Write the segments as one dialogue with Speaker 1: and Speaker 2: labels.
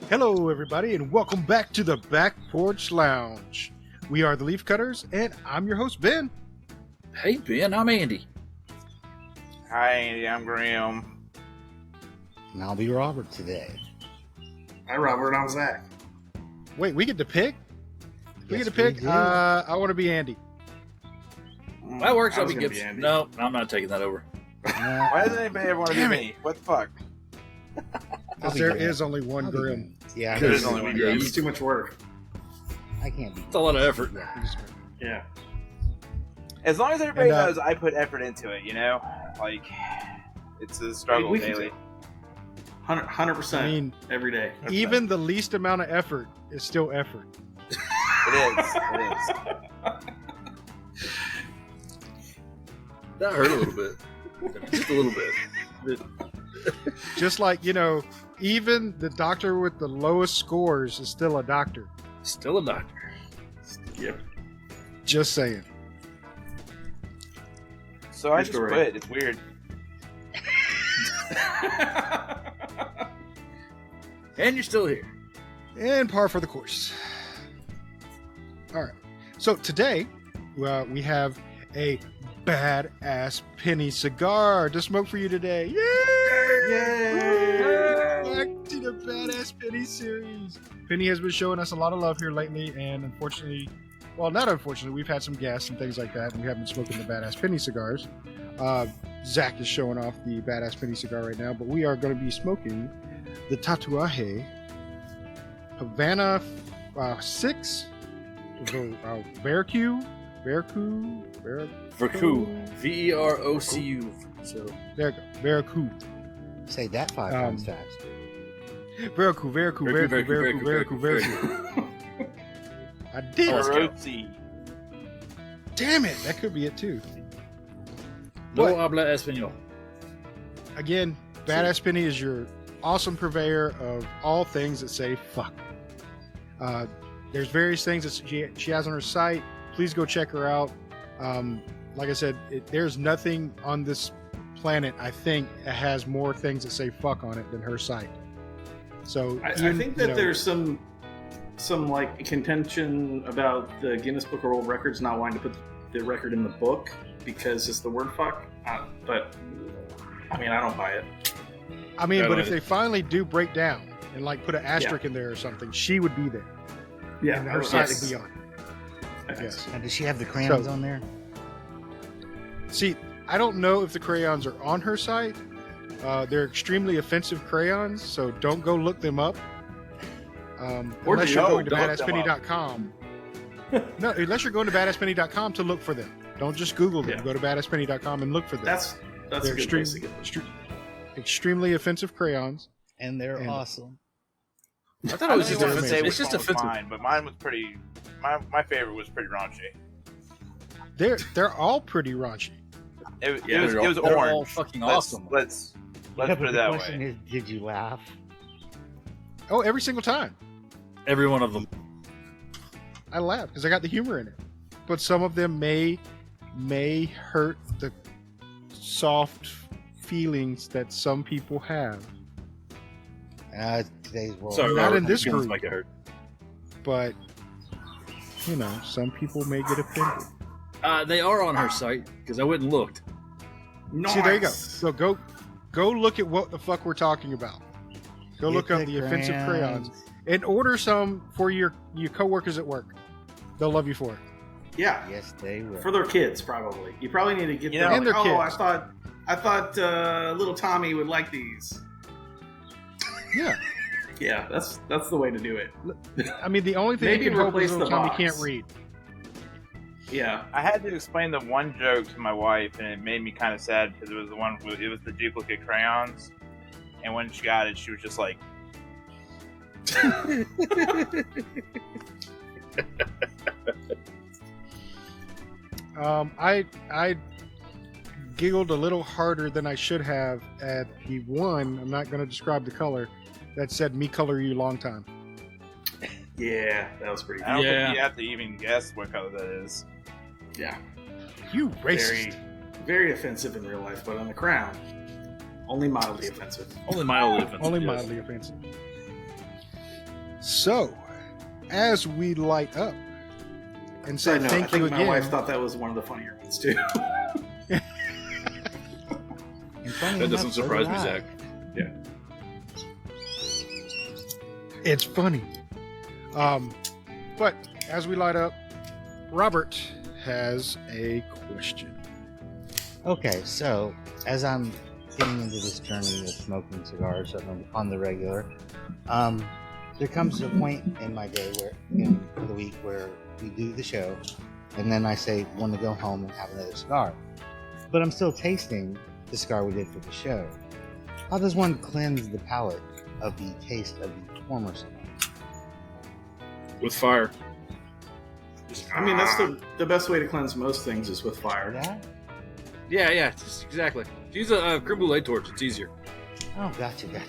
Speaker 1: Hello, everybody, and welcome back to the Back Porch Lounge. We are the Leaf Cutters, and I'm your host, Ben.
Speaker 2: Hey, Ben, I'm Andy.
Speaker 3: Hi, Andy, I'm Grimm.
Speaker 4: And I'll be Robert today.
Speaker 5: Hi, Robert, I'm Zack.
Speaker 1: Wait, we get to pick? We
Speaker 4: Yes,
Speaker 1: get to pick?
Speaker 4: we do.
Speaker 1: I want to be Andy.
Speaker 2: That works.
Speaker 5: I
Speaker 2: I'll
Speaker 5: was
Speaker 2: be
Speaker 5: gonna
Speaker 2: Gibbs.
Speaker 5: Andy.
Speaker 2: No, I'm not taking that over.
Speaker 3: Why doesn't anybody ever want to be
Speaker 1: Damn it.
Speaker 3: me? What the fuck?
Speaker 1: Because
Speaker 4: be
Speaker 1: there
Speaker 4: Ben.
Speaker 1: is only one
Speaker 4: I'll be
Speaker 1: Grimm.
Speaker 4: Ben. Yeah,
Speaker 3: There's
Speaker 4: I
Speaker 3: only
Speaker 4: know.
Speaker 3: one
Speaker 2: Yeah,
Speaker 3: Grimm.
Speaker 5: It's too much work.
Speaker 4: I can't be.
Speaker 2: It's a lot of effort.
Speaker 5: Yeah.
Speaker 3: As long as everybody
Speaker 1: And,
Speaker 3: knows I put effort into it, you know? Like, it's a struggle
Speaker 5: We can
Speaker 3: daily.
Speaker 5: 100%
Speaker 1: I mean,
Speaker 5: every day.
Speaker 1: even the least amount of effort is still effort.
Speaker 3: It is. It is.
Speaker 2: That hurt a little bit. Just a little bit.
Speaker 1: Just like, even the doctor with the lowest scores is still a doctor.
Speaker 2: Still a doctor.
Speaker 5: Yep.
Speaker 1: Just saying.
Speaker 3: So I
Speaker 5: True
Speaker 3: just
Speaker 5: story.
Speaker 3: quit. It's weird.
Speaker 2: And you're still here.
Speaker 1: And par for the course. All right. So today, we have a badass penny cigar to smoke for you today. Yay!
Speaker 5: Yay!
Speaker 1: Back to the badass penny series. Penny has been showing us a lot of love here lately, and unfortunately, well, not unfortunately, we've had some guests and things like that, and we haven't been smoking the badass penny cigars. Zack is showing off the badass penny cigar right now, but we are going to be smoking the Tatuaje Havana VI. Veracruz.
Speaker 2: Vercu. V-E-R-O-C-U. So,
Speaker 1: There you go. Veracruz.
Speaker 4: Say that 5 times fast.
Speaker 1: Veracruz. I did.
Speaker 2: Oh,
Speaker 3: Rosie.
Speaker 1: Damn it. That could be it too.
Speaker 2: no
Speaker 1: What?
Speaker 2: habla español.
Speaker 1: Again, Badass Penny is your awesome purveyor of all things that say fuck. There's various things that she has on her site. Please go check her out. Like I said, there's nothing on this planet, I think, that has more things that say fuck on it than her site. So
Speaker 5: I think that there's some like contention about the Guinness Book of World Records not wanting to put the record in the book because it's the word fuck. But I mean, I don't buy it.
Speaker 1: I mean,
Speaker 2: Yeah,
Speaker 1: but
Speaker 2: I
Speaker 1: if
Speaker 2: like
Speaker 1: they finally do break down and like put an asterisk in there or something, she would be there.
Speaker 5: Yeah,
Speaker 1: And her site would be on it.
Speaker 5: Okay.
Speaker 1: Yes.
Speaker 4: And does she have the crayons
Speaker 1: So-
Speaker 4: on there?
Speaker 1: See, I don't know if the crayons are on her site. They're extremely offensive crayons, so don't go look them up.
Speaker 5: Or
Speaker 1: Unless
Speaker 5: do
Speaker 1: you're
Speaker 5: you?
Speaker 1: going to
Speaker 3: Don't look them
Speaker 1: badasspenny.com. No, unless you're going to badasspenny.com to look for them. Don't just Google them.
Speaker 5: Yeah.
Speaker 1: Go to badasspenny.com and look for them.
Speaker 5: That's a
Speaker 1: They're
Speaker 5: good place to get them.
Speaker 1: extremely offensive crayons.
Speaker 4: And they're
Speaker 1: And-
Speaker 4: awesome.
Speaker 2: I thought it was just
Speaker 3: I don't even
Speaker 1: offensive.
Speaker 3: say
Speaker 2: offensive.
Speaker 3: which
Speaker 2: It's just
Speaker 3: one was
Speaker 2: offensive.
Speaker 3: mine, but mine was pretty. My favorite was pretty raunchy.
Speaker 1: They're all pretty raunchy.
Speaker 3: It
Speaker 5: Yeah,
Speaker 3: was
Speaker 2: they're
Speaker 3: orange.
Speaker 2: all fucking
Speaker 3: Let's-
Speaker 2: awesome.
Speaker 3: Let's
Speaker 4: Yeah,
Speaker 3: put
Speaker 4: but
Speaker 3: it
Speaker 4: the
Speaker 3: that
Speaker 4: question
Speaker 3: way.
Speaker 4: is, did you laugh?
Speaker 1: Oh, every single time.
Speaker 2: Every one of them.
Speaker 1: I laugh because I got the humor in it. But some of them may hurt the soft feelings that some people have.
Speaker 4: Today's world.
Speaker 2: Sorry,
Speaker 1: Not
Speaker 2: Robert.
Speaker 1: in this
Speaker 2: Guns
Speaker 1: group.
Speaker 2: make it hurt.
Speaker 1: But some people may get offended.
Speaker 2: They are on her site because I went and looked.
Speaker 5: Nice.
Speaker 1: See, there you go. So go look at what the fuck we're talking about. Go
Speaker 4: Get
Speaker 1: look up the offensive crayons and order some for your coworkers at work. They'll love you for it.
Speaker 5: Yeah,
Speaker 4: Yes, they will.
Speaker 5: for their kids probably. You probably need to get
Speaker 3: You
Speaker 5: them.
Speaker 3: know,
Speaker 1: and their
Speaker 5: like,
Speaker 1: kids.
Speaker 5: I thought little Tommy would like these.
Speaker 1: Yeah.
Speaker 5: Yeah, that's the way to do it.
Speaker 1: I mean, the only thing
Speaker 5: Maybe
Speaker 1: you can hope
Speaker 5: replace
Speaker 1: is
Speaker 5: the
Speaker 1: little Tommy
Speaker 5: box.
Speaker 1: can't read.
Speaker 5: Yeah.
Speaker 3: I had to explain the one joke to my wife, and it made me kind of sad because it was the duplicate crayons, and when she got it, she was just like,
Speaker 1: I giggled a little harder than I should have at the one. I'm not going to describe the color that said "Me color you long time."
Speaker 5: Yeah, that was pretty
Speaker 3: I don't
Speaker 5: good.
Speaker 2: Yeah.
Speaker 3: think you have to even guess what color that is.
Speaker 5: Yeah.
Speaker 1: You racist.
Speaker 5: Very offensive in real life, but on the crown, only mildly offensive.
Speaker 2: Only mildly offensive.
Speaker 1: Only
Speaker 2: yes.
Speaker 1: mildly offensive. So, as we light up and say
Speaker 5: I
Speaker 1: thank you
Speaker 5: think my
Speaker 1: again.
Speaker 5: wife thought that was one of the funnier ones too.
Speaker 4: And funny
Speaker 2: That
Speaker 4: enough,
Speaker 2: doesn't
Speaker 4: so
Speaker 2: surprise
Speaker 4: did
Speaker 2: me,
Speaker 4: I.
Speaker 2: Zach.
Speaker 1: It's funny. But as we light up, Robert has a question.
Speaker 4: Okay, so as I'm getting into this journey of smoking cigars on the regular, there comes a point in my day where, in the week, where we do the show, and then I say want to go home and have another cigar, but I'm still tasting the cigar we did for the show. How does one cleanse the palate of the taste of the former cigar?
Speaker 2: With fire.
Speaker 5: I mean, that's the best way to cleanse most things is with fire.
Speaker 4: That?
Speaker 2: Yeah, just exactly. Use a creme brulee torch. It's easier.
Speaker 4: Oh, gotcha. Okay.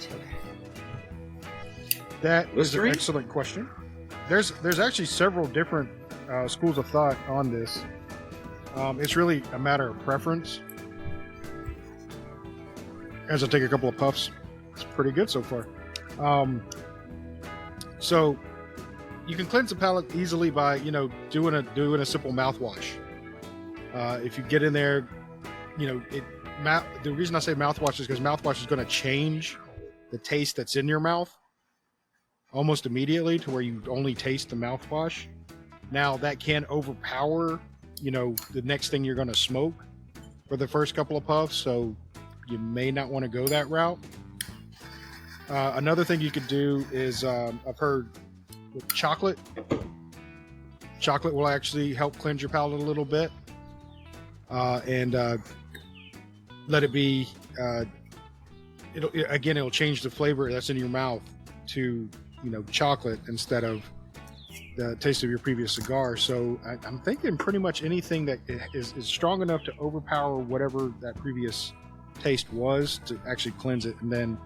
Speaker 1: That is an
Speaker 2: Listerine?
Speaker 1: excellent question. There's actually several different schools of thought on this. It's really a matter of preference. As I take a couple of puffs, it's pretty good so far. So you can cleanse the palate easily by doing a simple mouthwash. If you get in there, the reason I say mouthwash is because mouthwash is going to change the taste that's in your mouth almost immediately to where you only taste the mouthwash. Now that can overpower, the next thing you're going to smoke for the first couple of puffs. So you may not want to go that route. Another thing you could do is I've heard with chocolate. Chocolate will actually help cleanse your palate a little bit. And let it be. It'll change the flavor that's in your mouth to chocolate instead of the taste of your previous cigar. So I'm thinking pretty much anything that is strong enough to overpower whatever that previous taste was to actually cleanse it. And then,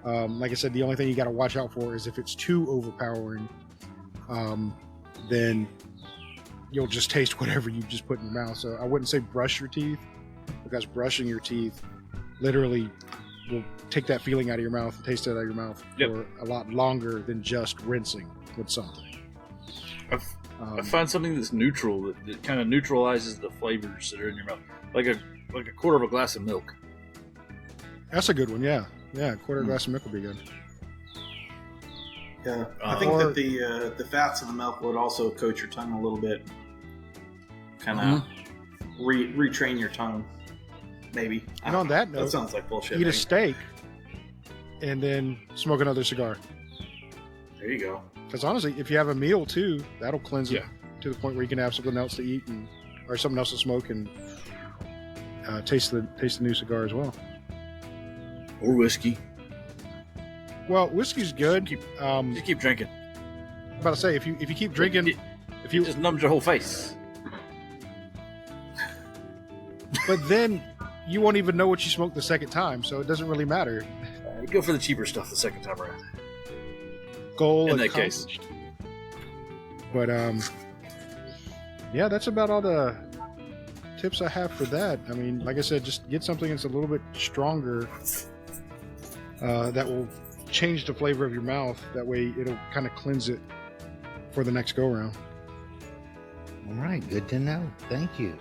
Speaker 1: like I said, the only thing you got to watch out for is if it's too overpowering, then you'll just taste whatever you just put in your mouth. So I wouldn't say brush your teeth, because brushing your teeth literally will take that feeling out of your mouth and taste it out of your mouth for a lot longer than just rinsing with something.
Speaker 2: I find something that's neutral that kind of neutralizes the flavors that are in your mouth, like a quarter of a glass of milk.
Speaker 1: That's a good one. Yeah, a quarter glass of milk would be good.
Speaker 5: Yeah, I think that the fats in the milk would also coat your tongue a little bit, kind of retrain your tongue. Maybe.
Speaker 1: And on that note,
Speaker 5: that sounds like bullshit.
Speaker 1: Eat a steak and then smoke another cigar.
Speaker 5: There you go.
Speaker 1: Because honestly, if you have a meal too, that'll cleanse it to the point where you can have something else to eat or something else to smoke and taste the new cigar as well.
Speaker 2: Or whiskey.
Speaker 1: Well, whiskey's good.
Speaker 2: Just keep drinking.
Speaker 1: I'm about to say if you keep drinking,
Speaker 2: it just numbs your whole face.
Speaker 1: But then you won't even know what you smoked the second time, so it doesn't really matter.
Speaker 2: Go for the cheaper stuff the second time around.
Speaker 1: Goal
Speaker 2: in that
Speaker 1: accomplished.
Speaker 2: case.
Speaker 1: But yeah, that's about all the tips I have for that. I mean, like I said, just get something that's a little bit stronger that will change the flavor of your mouth. That way it'll kind of cleanse it for the next go round.
Speaker 4: All right, good to know. Thank you.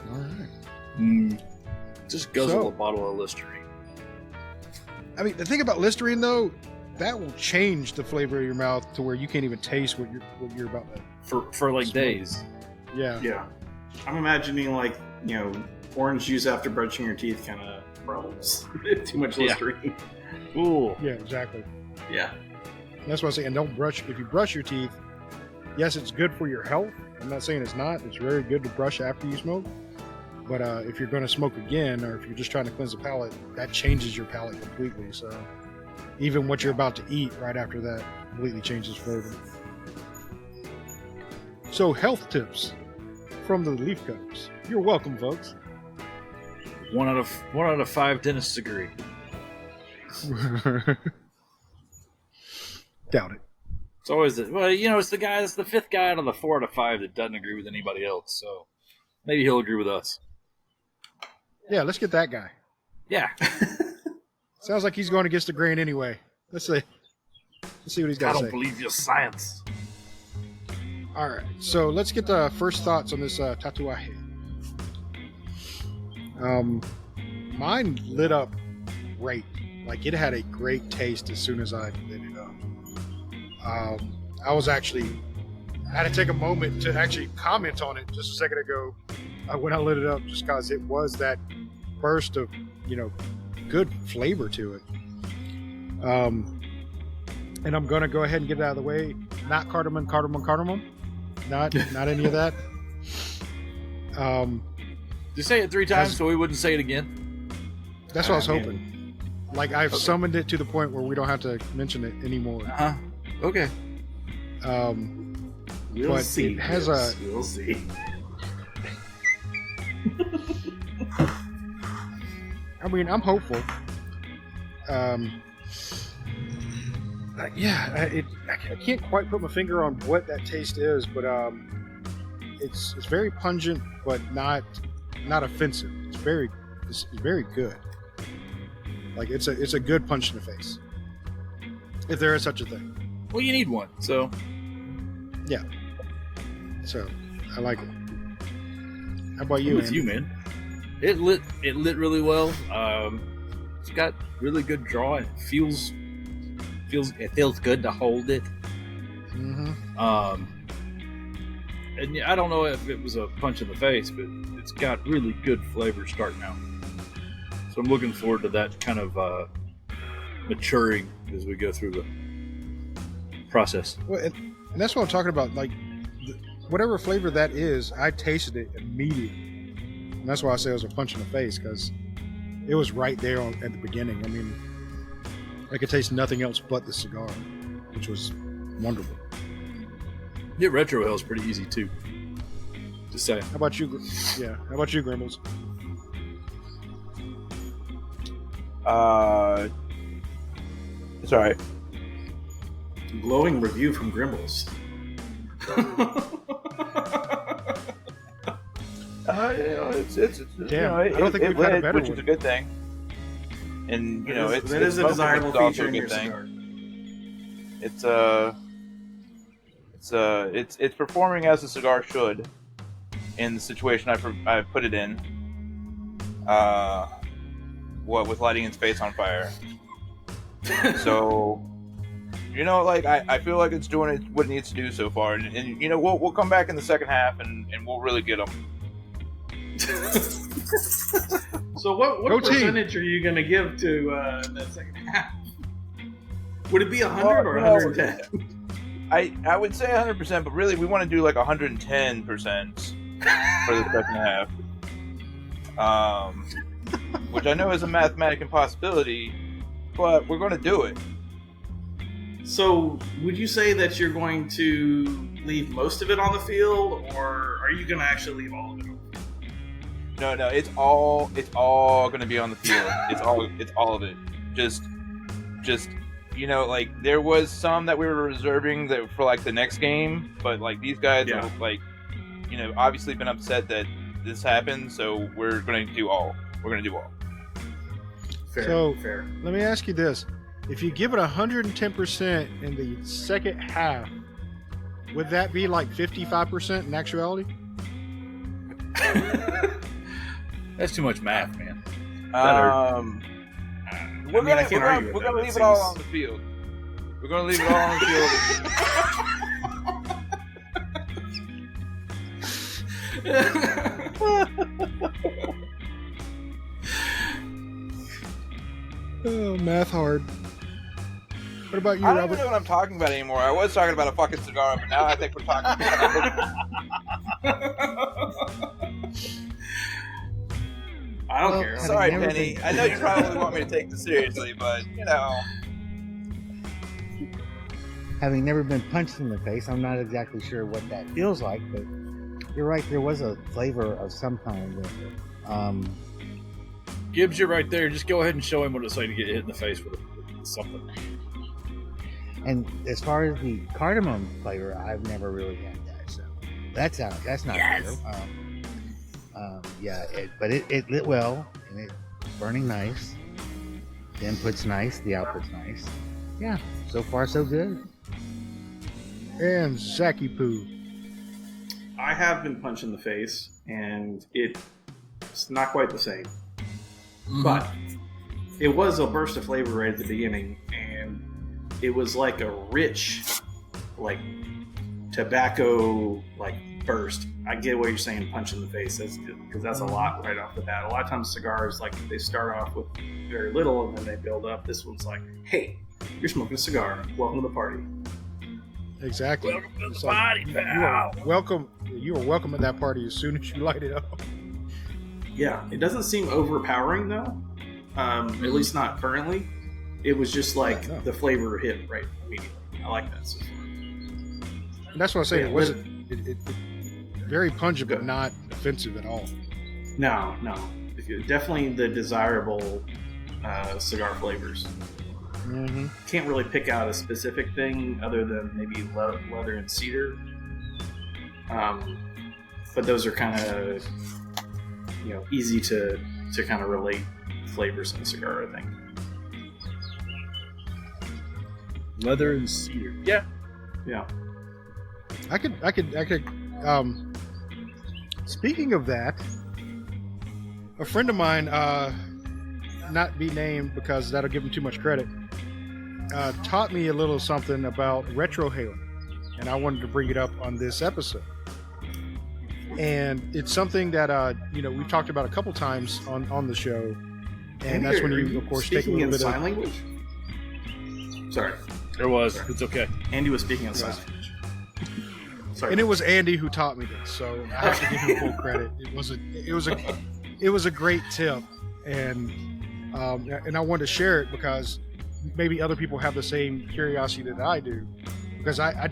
Speaker 1: All right.
Speaker 2: Just guzzle a bottle of Listerine.
Speaker 1: I mean, the thing about Listerine though, that will change the flavor of your mouth to where you can't even taste what you're about to
Speaker 2: For like
Speaker 1: smoke.
Speaker 2: days.
Speaker 1: Yeah.
Speaker 5: Yeah. I'm imagining orange juice after brushing your teeth kind of problems. Too much Listerine.
Speaker 2: Ooh.
Speaker 1: Yeah, exactly.
Speaker 5: Yeah.
Speaker 1: That's what I say. And don't brush. If you brush your teeth, yes, it's good for your health. I'm not saying it's not. It's very good to brush after you smoke. But if you're going to smoke again, or if you're just trying to cleanse the palate, that changes your palate completely. So even what you're about to eat right after that completely changes flavor. So health tips from the Leaf Cutters. You're welcome, folks.
Speaker 2: 1 out of 5 dentists agree.
Speaker 1: Doubt it.
Speaker 2: It's always it's the guy. It's the 5th guy out of the 4 out of 5 that doesn't agree with anybody else. So maybe he'll agree with us.
Speaker 1: Yeah, let's get that guy.
Speaker 2: Yeah.
Speaker 1: Sounds like he's going against the grain anyway. Let's see. Let's see what he's
Speaker 2: I
Speaker 1: got to
Speaker 2: don't
Speaker 1: say.
Speaker 2: believe your science.
Speaker 1: All right, so let's get the first thoughts on this Tatuaje. Mine lit up great. Like, it had a great taste as soon as I lit it up. I had to take a moment to actually comment on it just a second ago when I lit it up, just because it was that burst of, good flavor to it. And I'm going to go ahead and get it out of the way. Not cardamom. Not any of that.
Speaker 2: Just say it 3 times so we wouldn't say it again.
Speaker 1: That's what I was hoping. Like, I've summoned it to the point where we don't have to mention it anymore.
Speaker 2: Okay.
Speaker 5: We'll
Speaker 1: but
Speaker 5: see.
Speaker 1: It has
Speaker 5: We'll see.
Speaker 1: I mean, I'm hopeful. I can't quite put my finger on what that taste is, but it's very pungent, but not offensive. It's very good. Like, it's a good punch in the face, if there is such a thing.
Speaker 2: Well, you need one, so
Speaker 1: yeah. So I like it. How about you?
Speaker 2: I'm with
Speaker 1: Andy?
Speaker 2: you, man. It lit really well. It's got really good draw. It feels good to hold it.
Speaker 1: Mm-hmm.
Speaker 2: And I don't know if it was a punch in the face, but it's got really good flavor starting out. So I'm looking forward to that kind of maturing as we go through the process.
Speaker 1: Well, and that's what I'm talking about. Like, whatever flavor that is, I tasted it immediately, and that's why I say it was a punch in the face, because it was right there at the beginning. I mean, I could taste nothing else but the cigar, which was wonderful.
Speaker 2: Yeah, retro hell is pretty easy too. Just saying.
Speaker 1: How about you? Yeah. How about you, Grimbles?
Speaker 3: It's all right.
Speaker 5: Glowing review from Grimbles.
Speaker 3: It's
Speaker 1: Damn, I don't think we've had a better
Speaker 3: which is
Speaker 1: one.
Speaker 3: a good thing. And
Speaker 5: that is a desirable
Speaker 3: also
Speaker 5: feature
Speaker 3: a
Speaker 5: in
Speaker 3: good
Speaker 5: your
Speaker 3: thing.
Speaker 5: cigar.
Speaker 3: It's performing as a cigar should in the situation I put it in. With lighting its face on fire. So, I feel like it's doing what it needs to do so far, and we'll come back in the second half and we'll really get them.
Speaker 5: So what
Speaker 1: Go team.
Speaker 5: percentage are you going to give to that second half? Would it be 100 or 110?
Speaker 3: I would say 100%, but really we want to do like 110% for the second half. Which I know is a mathematic impossibility, but we're going to do it.
Speaker 5: So, would you say that you're going to leave most of it on the field, or are you going to actually leave all of it on the field?
Speaker 3: No, it's all going to be on the field. It's all of it. Just there was some that we were reserving that for like the next game, but like these guys are like, obviously been upset that this happened, so we're going to do all. We're going to do all.
Speaker 5: Fair.
Speaker 1: Let me ask you this. If you give it 110% in the second half, would that be like 55% in actuality?
Speaker 2: That's too much math, man.
Speaker 3: We're going
Speaker 5: I can't argue
Speaker 3: to
Speaker 5: with that.
Speaker 3: leave it all on the field. We're going to leave it all on the field.
Speaker 1: Oh, math hard. What about you,
Speaker 3: I don't
Speaker 1: Robert?
Speaker 3: even know what I'm talking about anymore. I was talking about a fucking cigar, but now I think we're talking about
Speaker 5: I don't care.
Speaker 3: Sorry,
Speaker 4: never
Speaker 3: Penny.
Speaker 4: been-
Speaker 3: I know you probably want me to take this seriously, but
Speaker 4: Having never been punched in the face, I'm not exactly sure what that feels like, but you're right, there was a flavor of some kind with it.
Speaker 2: Gibbs, you're right there. Just go ahead and show him what it's like to get hit in the face with something.
Speaker 4: And as far as the cardamom flavor, I've never really had that, so that's not
Speaker 2: Yes.
Speaker 4: true. But it lit well, and it's burning nice. The input's nice, the output's nice. Yeah, so far so good.
Speaker 1: And Zacky Poo.
Speaker 5: I have been punched in the face, and it's not quite the same. But it was a burst of flavor right at the beginning, and it was like a rich, like tobacco, like burst. I get what you're saying, punch in the face. That's good because that's a lot right off the bat. A lot of times cigars, like they start off with very little and then they build up. This one's like, hey, you're smoking a cigar. Welcome to the party.
Speaker 1: Exactly.
Speaker 2: Welcome to
Speaker 1: It's
Speaker 2: the
Speaker 1: like,
Speaker 2: party,
Speaker 1: you
Speaker 2: pal.
Speaker 1: are welcome. You are welcome at that party as soon as you light it up.
Speaker 5: Yeah, it doesn't seem overpowering though. At least not currently. It was just like
Speaker 1: No.
Speaker 5: the flavor hit right immediately. I like that so far.
Speaker 1: And that's what I say.
Speaker 5: Yeah,
Speaker 1: It wasn't. It very pungent, but not offensive at all.
Speaker 5: No. Definitely the desirable cigar flavors.
Speaker 1: Mm-hmm.
Speaker 5: Can't really pick out a specific thing other than maybe leather and cedar. But those are kind of easy to kind of relate flavors in a cigar, I think.
Speaker 2: Leather and cedar. Yeah.
Speaker 5: Yeah.
Speaker 1: I could. Speaking of that, a friend of mine, not be named because that'll give him too much credit, taught me a little something about retrohaling, and I wanted to bring it up on this episode. And it's something that we've talked about a couple times on the show, and that's when you, of course, take a little bit
Speaker 5: sign
Speaker 1: of
Speaker 5: language. Sorry,
Speaker 2: There was. It's okay.
Speaker 5: Andy was speaking in sign language. Sorry.
Speaker 1: And it was Andy who taught me this, so I have to give him full credit. It was a great tip, and I wanted to share it because maybe other people have the same curiosity that I do. Because I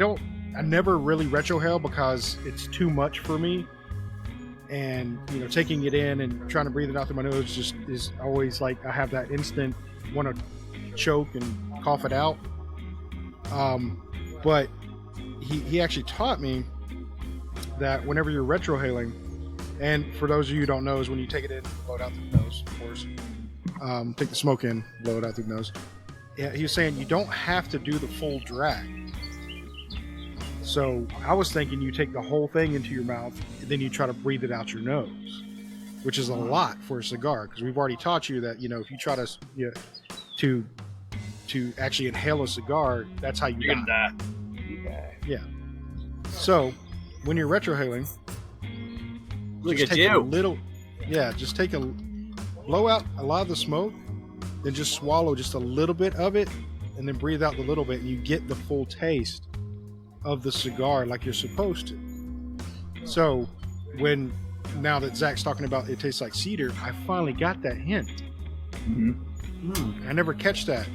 Speaker 1: never really retrohale because it's too much for me, and taking it in and trying to breathe it out through my nose just is always like I have that instant want to choke and cough it out. But he actually taught me that whenever you're retrohaling, and for those of you who don't know, is when you take it in, blow it out through the nose, of course. Take the smoke in, blow it out through the nose. Yeah, he was saying you don't have to do the full drag. So I was thinking you take the whole thing into your mouth, and then you try to breathe it out your nose, which is a lot for a cigar because we've already taught you that if you try to actually inhale a cigar, that's how
Speaker 2: You're
Speaker 1: die.
Speaker 2: gonna die.
Speaker 1: Yeah. So when you're retrohaling,
Speaker 2: Look
Speaker 1: just
Speaker 2: at
Speaker 1: take a
Speaker 2: you.
Speaker 1: little, just blow out a lot of the smoke, then just swallow just a little bit of it, and then breathe out the little bit, and you get the full taste of the cigar like you're supposed to. So now that Zach's talking about it tastes like cedar, I finally got that hint. I never catch that,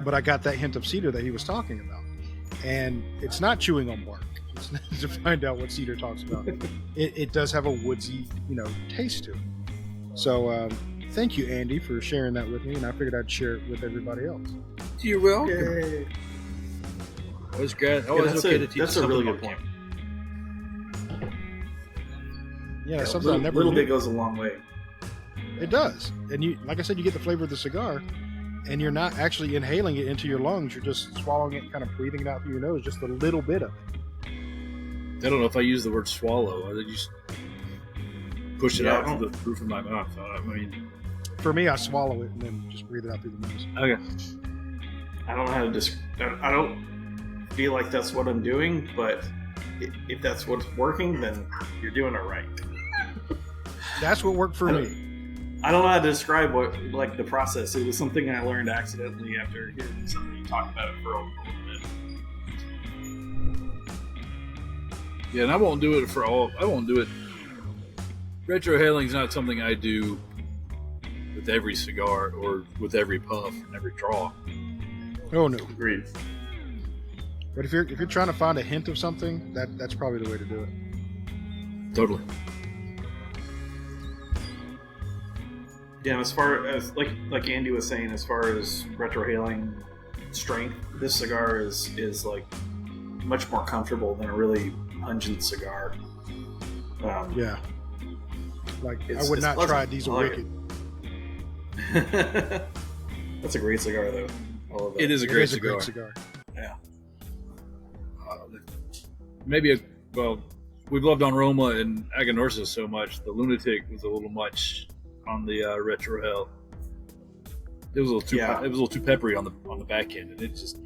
Speaker 1: but I got that hint of cedar that he was talking about, and it's not chewing on bark. It's not to find out what cedar talks about. It does have a woodsy, taste to it. So thank you, Andy, for sharing that with me, and I figured I'd share it with everybody else.
Speaker 2: You're welcome.
Speaker 5: Yay.
Speaker 2: Always good.
Speaker 5: Yeah,
Speaker 2: Always
Speaker 5: that's
Speaker 2: okay
Speaker 5: a
Speaker 2: to teach
Speaker 5: that's a really
Speaker 2: something
Speaker 5: good
Speaker 2: about
Speaker 5: point.
Speaker 1: Yeah,
Speaker 5: A
Speaker 1: something I never
Speaker 5: little
Speaker 1: knew.
Speaker 5: bit goes a long way.
Speaker 1: It does, and you, like I said, you get the flavor of the cigar, and you're not actually inhaling it into your lungs. You're just swallowing it, kind of breathing it out through your nose, just a little bit of it.
Speaker 2: I don't know if I use the word swallow. I just push it
Speaker 5: Yeah,
Speaker 2: out through the roof of my mouth. I mean,
Speaker 1: For me, I swallow it and then just breathe it out through the nose.
Speaker 2: okay.
Speaker 5: I don't know how to I don't feel like that's what I'm doing, but if that's what's working, then you're doing it right.
Speaker 1: That's what worked for
Speaker 5: I
Speaker 1: me.
Speaker 5: I don't know how to describe the process. It was something I learned accidentally after hearing somebody talk about it for a little bit.
Speaker 2: Yeah, and I won't do it I won't do it. Retrohaling is not something I do with every cigar or with every puff and every draw.
Speaker 1: Oh no!
Speaker 5: Agreed.
Speaker 1: But if you're trying to find a hint of something, that's probably the way to do it.
Speaker 2: Totally.
Speaker 5: Yeah, and as far as like Andy was saying, as far as retrohaling strength, this cigar is like much more comfortable than a really pungent cigar.
Speaker 1: Yeah. Like I
Speaker 5: It's-
Speaker 1: would
Speaker 5: it's
Speaker 1: not
Speaker 5: pleasant.
Speaker 1: try Diesel
Speaker 5: I like
Speaker 1: Wicked.
Speaker 5: That's a great cigar, though. I
Speaker 2: all of that. It is a great cigar. Yeah. We've loved on Roma and Aganorsa so much. The Lunatic was a little much on the Retro Hell. It was a little too peppery on the back end, and it just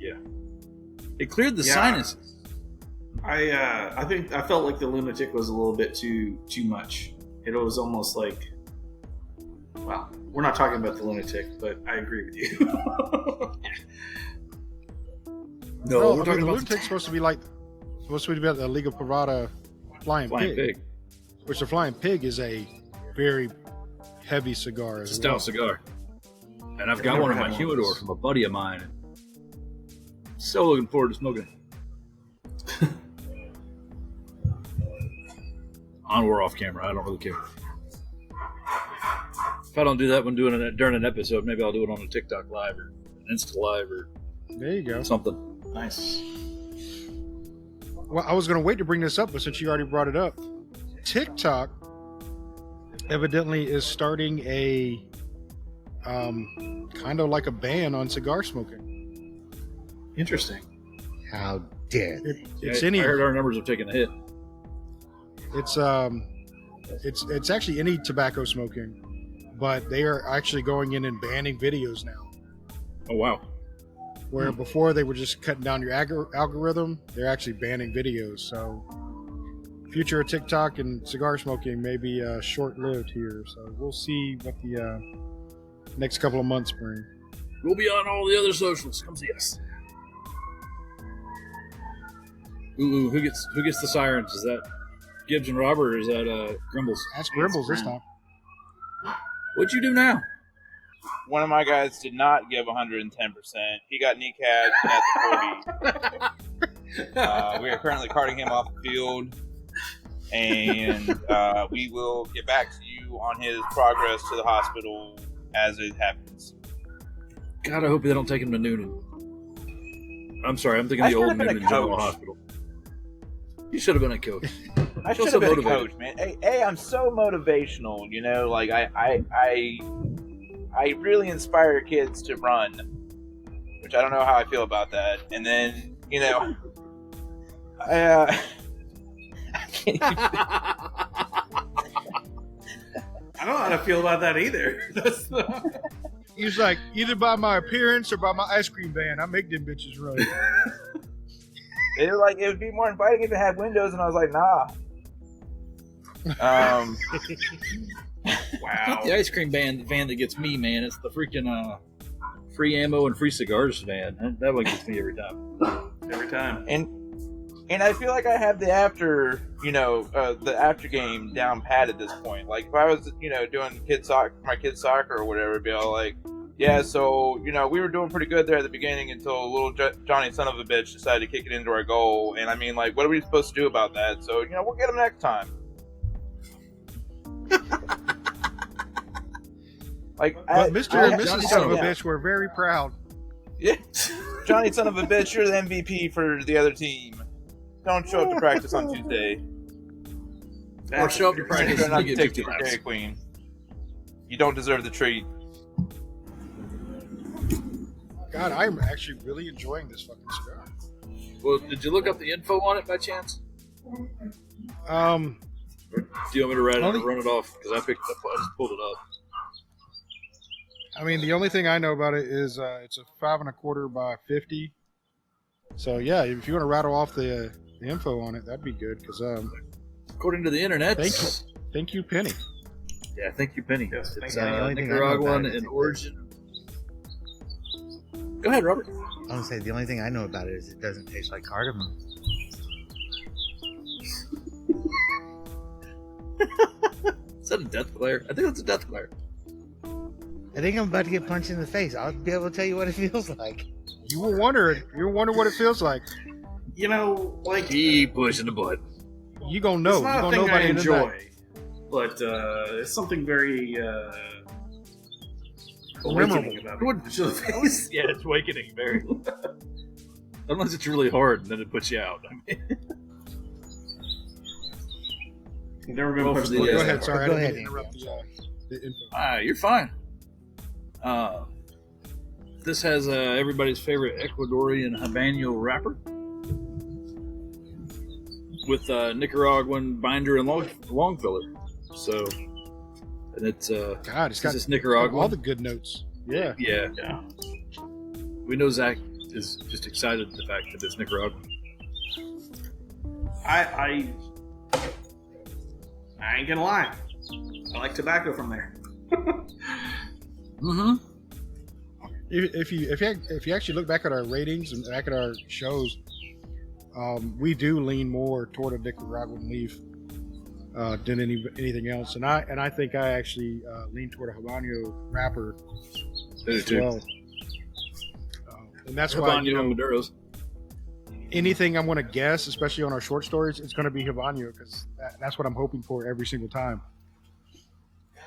Speaker 2: it cleared the sinuses.
Speaker 5: I think I felt like the Lunatic was a little bit too much. It was almost like, well, we're not talking about the Lunatic, but I agree with you.
Speaker 1: No, we're talking about the Lunatic's supposed to be about the Liga Privada Flying Pig, which the Flying Pig is a very heavy cigar.
Speaker 2: It's a stout cigar, and I've got one in my humidor from a buddy of mine. So looking forward to smoking it. On or off camera, I don't really care. If I don't do that when doing it during an episode, maybe I'll do it on a TikTok live or an Insta live or
Speaker 1: there you go,
Speaker 2: something.
Speaker 5: Nice.
Speaker 1: Well, I was going to wait to bring this up, but since you already brought it up, TikTok evidently is starting a kind of like a ban on cigar smoking.
Speaker 2: Interesting.
Speaker 4: How dare they?
Speaker 2: I heard our numbers have taken a hit.
Speaker 1: It's actually any tobacco smoking, but they are actually going in and banning videos now.
Speaker 2: Oh wow.
Speaker 1: Where before they were just cutting down your algorithm, they're actually banning videos. So, future of TikTok and cigar smoking may be short-lived here. So we'll see what the next couple of months bring.
Speaker 2: We'll be on all the other socials. Come see us. Ooh, who gets the sirens? Is that Gibbs and Robert, or is that Grimbles?
Speaker 1: That's Grimbles this time.
Speaker 2: What'd you do now?
Speaker 3: One of my guys did not give 110%. He got kneecapped at the 40. We are currently carting him off the field, and we will get back to you on his progress to the hospital as it happens.
Speaker 2: God, I hope they don't take him to Noonan. I'm sorry, I'm thinking the old Noonan General Hospital. You should have been a coach.
Speaker 3: I should have been a coach, man. Hey, I'm so motivational, you know. Like I really inspire kids to run, which I don't know how I feel about that. And then, you know, I can't even...
Speaker 5: I don't know how to feel about that either.
Speaker 1: He's like, either by my appearance or by my ice cream van, I make them bitches run.
Speaker 3: It would be more inviting if it had windows, and I was like, nah.
Speaker 2: Wow. It's not the ice cream van that gets me, man. It's the freaking free ammo and free cigars van. That one gets me every time.
Speaker 5: Every time.
Speaker 3: And I feel like I have the after game down pat at this point. Like if I was, doing my kids soccer or whatever, it'd be all like, yeah, so, we were doing pretty good there at the beginning until little Johnny son of a bitch decided to kick it into our goal. And I mean, like, what are we supposed to do about that? So, we'll get him next time.
Speaker 1: But Mr. and Mrs. son of a bitch were very proud.
Speaker 3: Yeah. Johnny son of a bitch, you're the MVP for the other team. Don't show up to practice on Tuesday.
Speaker 2: Or show up to practice and get 50 laps.
Speaker 3: Dairy Queen. You don't deserve the treat.
Speaker 1: God, I'm actually really enjoying this fucking cigar.
Speaker 2: Well, did you look up the info on it by chance? Do you want me to run it off? Because I just pulled it up.
Speaker 1: I mean, the only thing I know about it is it's a 5 1/4 by 50. So yeah, if you want to rattle off the info on it, that'd be good. Because
Speaker 2: according to the internet,
Speaker 1: thank you, Penny.
Speaker 2: Yeah, thank you, Penny.
Speaker 5: Yes,
Speaker 2: it's Nicaraguan in origin. Go ahead, Robert.
Speaker 4: I was going to say, the only thing I know about it is it doesn't taste like cardamom.
Speaker 2: Is that a death glare? I think that's a death glare.
Speaker 4: I think I'm about to get punched in the face. I'll be able to tell you what it feels like.
Speaker 1: You will wonder what it feels like.
Speaker 2: Keep pushing the button.
Speaker 1: You gonna know.
Speaker 5: It's not
Speaker 1: you
Speaker 5: a
Speaker 1: gonna
Speaker 5: thing
Speaker 1: know
Speaker 5: I enjoy, but it's something very awakening about it.
Speaker 2: Yeah, it's awakening very. Unless it's really hard, and then it puts you out.
Speaker 5: You've never been pushed.
Speaker 1: Go ahead. Sorry,
Speaker 4: Go
Speaker 1: I
Speaker 4: ahead,
Speaker 1: didn't interrupt the info.
Speaker 2: You're fine. This has everybody's favorite Ecuadorian Habano wrapper with Nicaraguan binder and long filler. So, and it's
Speaker 1: God, it's got
Speaker 2: this Nicaraguan.
Speaker 1: all the good notes. Yeah.
Speaker 2: Yeah. We know Zack is just excited at the fact that it's Nicaraguan.
Speaker 5: I ain't gonna lie. I like tobacco from there.
Speaker 2: Mm-hmm.
Speaker 1: If you actually look back at our ratings and back at our shows, we do lean more toward a Nicaraguan leaf than anything else, and I think I actually lean toward a Habano wrapper as well. And that's why
Speaker 2: Maduros.
Speaker 1: Anything I'm going to guess, especially on our short stories, it's going to be Habano because that's what I'm hoping for every single time.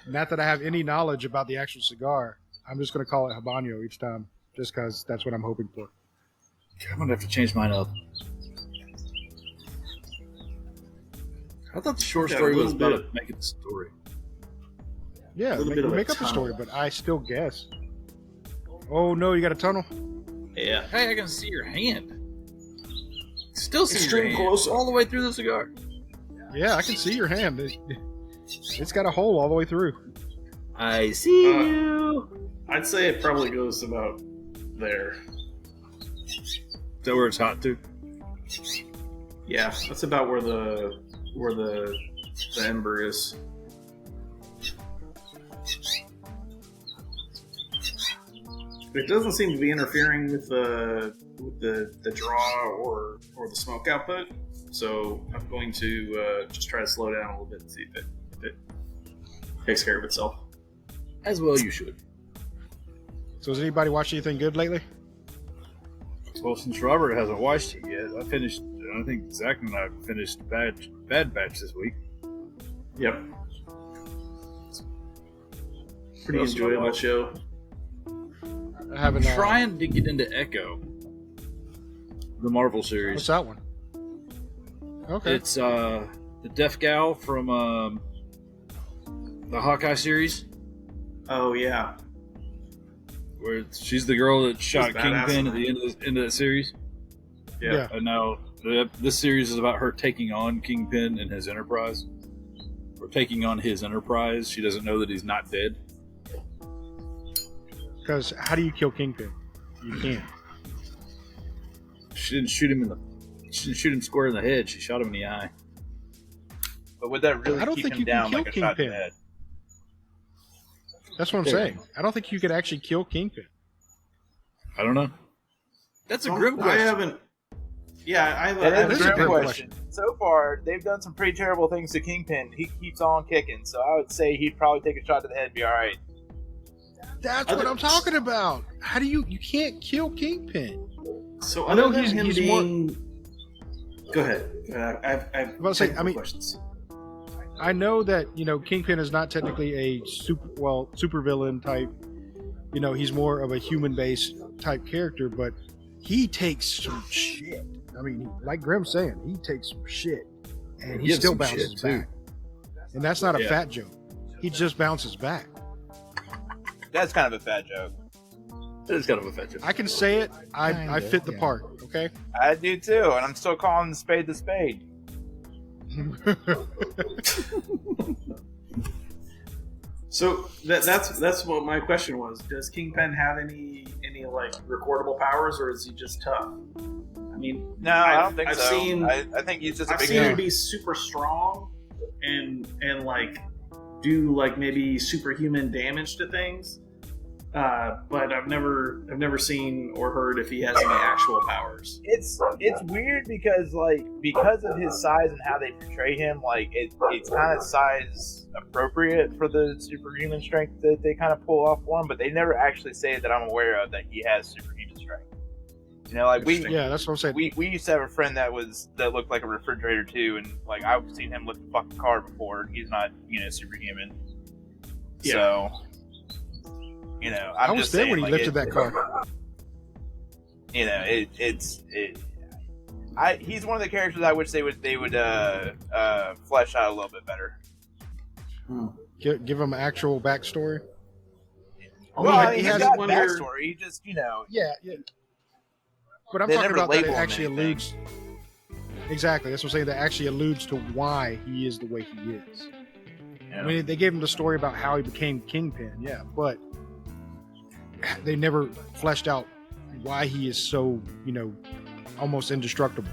Speaker 1: Not that I have any knowledge about the actual cigar. I'm just going to call it Habano each time, just because that's what I'm hoping for.
Speaker 2: I'm going to have to change mine up. I thought the short story was about making the story.
Speaker 1: Yeah, make up a story, but I still guess. Oh no, you got a tunnel?
Speaker 5: Yeah.
Speaker 2: Hey, I can see your hand. Still see
Speaker 5: Extreme
Speaker 2: your hand
Speaker 5: close
Speaker 2: all the way through the cigar.
Speaker 1: Yeah, I can see your hand. It's got a hole all the way through.
Speaker 2: I see you.
Speaker 5: I'd say it probably goes about there.
Speaker 2: Is that where it's hot to?
Speaker 5: Yeah, that's about where the ember is. It doesn't seem to be interfering with the draw or the smoke output. So I'm going to just try to slow down a little bit and see if it takes care of itself.
Speaker 2: As well you should.
Speaker 1: So has anybody watched anything good lately?
Speaker 2: Well, since Robert hasn't watched it yet, I think Zack and I finished Bad Batch this week.
Speaker 5: Yep. Pretty enjoyable show.
Speaker 1: I haven't.
Speaker 2: I'm trying to get into Echo, the Marvel series.
Speaker 1: What's that one? Okay.
Speaker 2: It's the deaf gal from the Hawkeye series.
Speaker 5: Oh yeah.
Speaker 2: Where she's the girl that shot
Speaker 5: badass.
Speaker 2: Kingpin at the end of that series.
Speaker 1: Yeah.
Speaker 2: And now this series is about her taking on Kingpin and his enterprise. Or taking on his enterprise. She doesn't know that he's not dead.
Speaker 1: Because how do you kill Kingpin? You can't.
Speaker 2: She didn't shoot him square in the head. She shot him in the eye.
Speaker 3: But would that really
Speaker 1: I don't
Speaker 3: keep
Speaker 1: think
Speaker 3: him
Speaker 1: you can
Speaker 3: down
Speaker 1: kill
Speaker 3: like a shot to the
Speaker 1: Kingpin.
Speaker 3: head?
Speaker 1: That's what I'm saying. I don't think you could actually kill Kingpin.
Speaker 2: I don't know. That's a Grimm question.
Speaker 5: I haven't. Yeah, I have
Speaker 3: That is a
Speaker 1: a
Speaker 3: great
Speaker 1: great
Speaker 3: question. So far, they've done some pretty terrible things to Kingpin. He keeps on kicking, so I would say he'd probably take a shot to the head and be all right.
Speaker 1: That's what I'm talking about. How do you can't kill Kingpin?
Speaker 5: So
Speaker 1: I know
Speaker 5: other than
Speaker 1: he's
Speaker 5: him
Speaker 1: more-
Speaker 5: being. Go ahead. I've
Speaker 1: Well, say, I mean-
Speaker 5: questions.
Speaker 1: I know that Kingpin is not technically a super villain type. He's more of a human based type character, but he takes some shit. I mean, like Grimm's saying, he takes some shit, and he
Speaker 2: gives
Speaker 1: still
Speaker 2: some
Speaker 1: bounces
Speaker 2: shit, too.
Speaker 1: back. And that's not a
Speaker 2: Yeah.
Speaker 1: fat joke. He just bounces back.
Speaker 3: That's kind of a fat joke.
Speaker 2: It's kind of effective.
Speaker 1: I can say it. I
Speaker 4: Kinda,
Speaker 1: fit the
Speaker 4: yeah.
Speaker 1: part. Okay.
Speaker 3: I do too, and I'm still calling the spade the spade.
Speaker 5: So that's what my question was. Does Kingpin have any like recordable powers, or is he just tough? I mean,
Speaker 3: No, I don't think
Speaker 5: I've
Speaker 3: so.
Speaker 5: seen-
Speaker 3: I think he's just a
Speaker 5: I've
Speaker 3: big
Speaker 5: seen him
Speaker 3: dude.
Speaker 5: be super strong and like do like maybe superhuman damage to things. But I've never seen or heard if he has any actual powers.
Speaker 3: It's weird because of his size and how they portray him, like it's kind of size appropriate for the superhuman strength that they kind of pull off for him, but they never actually say that I'm aware of that he has superhuman strength. Like
Speaker 1: Yeah, that's what I'm saying.
Speaker 3: we used to have a friend that looked like a refrigerator too, and like I've seen him lift a fucking car before. He's not superhuman.
Speaker 5: Yeah.
Speaker 3: So
Speaker 1: I
Speaker 3: I'm
Speaker 1: was
Speaker 3: just
Speaker 1: there
Speaker 3: saying,
Speaker 1: when he
Speaker 3: like,
Speaker 1: lifted that car.
Speaker 3: He's one of the characters I wish they would flesh out a little bit better.
Speaker 1: Give him actual backstory.
Speaker 3: Well, I mean,
Speaker 1: he
Speaker 3: he's
Speaker 1: has
Speaker 3: got
Speaker 5: one
Speaker 3: backstory. He just,
Speaker 1: yeah. But I'm
Speaker 3: They
Speaker 1: talking
Speaker 3: never
Speaker 1: about that it
Speaker 3: label him
Speaker 1: actually
Speaker 3: anything.
Speaker 1: alludes. Exactly, that's what I'm saying. That actually alludes to why he is the way he is.
Speaker 3: Yeah.
Speaker 1: I mean, they gave him the story about how he became Kingpin, yeah, but they never fleshed out why he is so, almost indestructible.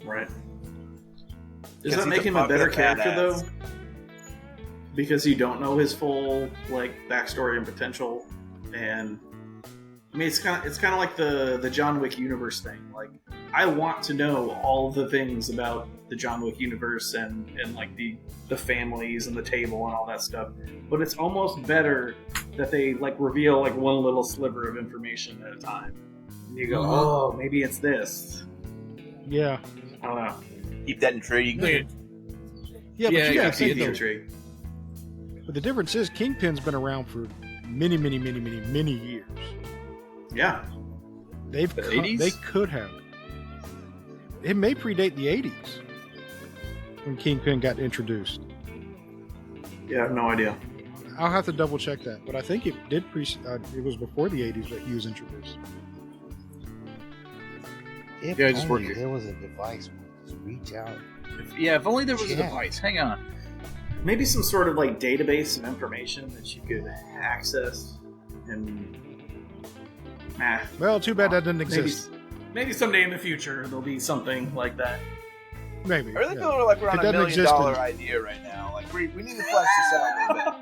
Speaker 5: Right. Does
Speaker 3: Because
Speaker 5: that make
Speaker 3: he's a
Speaker 5: him a better
Speaker 3: fucking
Speaker 5: character
Speaker 3: badass.
Speaker 5: though? Because you don't know his full backstory and potential, and I mean it's kind of like the John Wick universe thing. Like I want to know all the things about the John Wick universe and like the families and the table and all that stuff, but it's almost better that they like reveal like one little sliver of information at a time. And you go, oh, maybe it's this.
Speaker 1: Yeah.
Speaker 5: I don't know.
Speaker 3: keep that intrigued.
Speaker 1: Yeah,
Speaker 2: Yeah,
Speaker 1: but you
Speaker 2: you
Speaker 1: gotta
Speaker 2: gotta see
Speaker 1: think
Speaker 2: the
Speaker 1: though,
Speaker 5: intrigue.
Speaker 1: but the difference is Kingpin's been around for many years.
Speaker 5: Yeah.
Speaker 1: They've
Speaker 2: The
Speaker 1: co-
Speaker 2: 80s?
Speaker 1: they could have. It may predate the 80s when Kingpin got introduced.
Speaker 5: Yeah, I have no idea.
Speaker 1: I'll have to double check that, but I think it did it was before the 80s that he was introduced.
Speaker 4: If
Speaker 2: Yeah, just
Speaker 4: only
Speaker 2: work it.
Speaker 4: there was a device where you just reach out.
Speaker 2: If only there was a
Speaker 4: Yeah.
Speaker 2: device. Hang on.
Speaker 5: Maybe some sort of like database of information that you could access and
Speaker 1: Well, too bad that doesn't
Speaker 5: maybe,
Speaker 1: exist.
Speaker 5: maybe someday in the future there'll be something like that.
Speaker 1: Maybe.
Speaker 3: I really
Speaker 1: yeah.
Speaker 3: feel like we're on
Speaker 1: It
Speaker 3: a
Speaker 1: doesn't
Speaker 3: $1
Speaker 1: exist
Speaker 3: million
Speaker 1: in-
Speaker 3: idea right now. Like we need to flesh this out a little bit.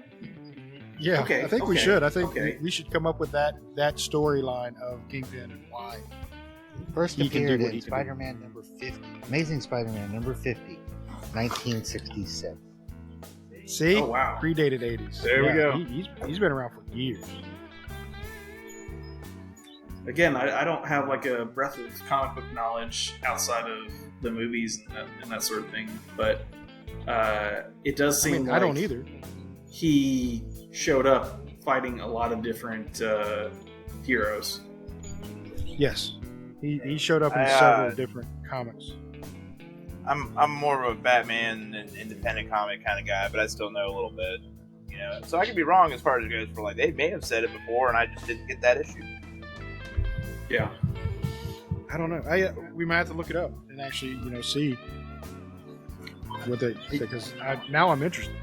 Speaker 1: Yeah,
Speaker 5: Okay,
Speaker 1: I think we
Speaker 5: okay,
Speaker 1: should. I think
Speaker 5: okay.
Speaker 1: we should come up with that storyline of Kingpin and why.
Speaker 4: First
Speaker 1: He can do
Speaker 4: appeared
Speaker 1: what
Speaker 4: in
Speaker 1: he can do.
Speaker 4: Spider-Man number 50. Amazing Spider-Man number 50, 1967.
Speaker 1: See,
Speaker 5: Oh, wow.
Speaker 1: predated 80s.
Speaker 2: There we go.
Speaker 1: He's been around for years.
Speaker 5: Again, I don't have like a breadth of comic book knowledge outside of the movies and that sort of thing, but it does
Speaker 1: I
Speaker 5: seem
Speaker 1: mean,
Speaker 5: like
Speaker 1: I don't either.
Speaker 5: he showed up fighting a lot of different heroes.
Speaker 1: Yes, he showed up in
Speaker 3: I,
Speaker 1: several different comics.
Speaker 3: I'm more of a Batman and independent comic kind of guy, but I still know a little bit. So I could be wrong as far as it goes for like they may have said it before and I just didn't get that issue.
Speaker 5: Yeah.
Speaker 1: I don't know. We might have to look it up and actually, see what they because now I'm interested.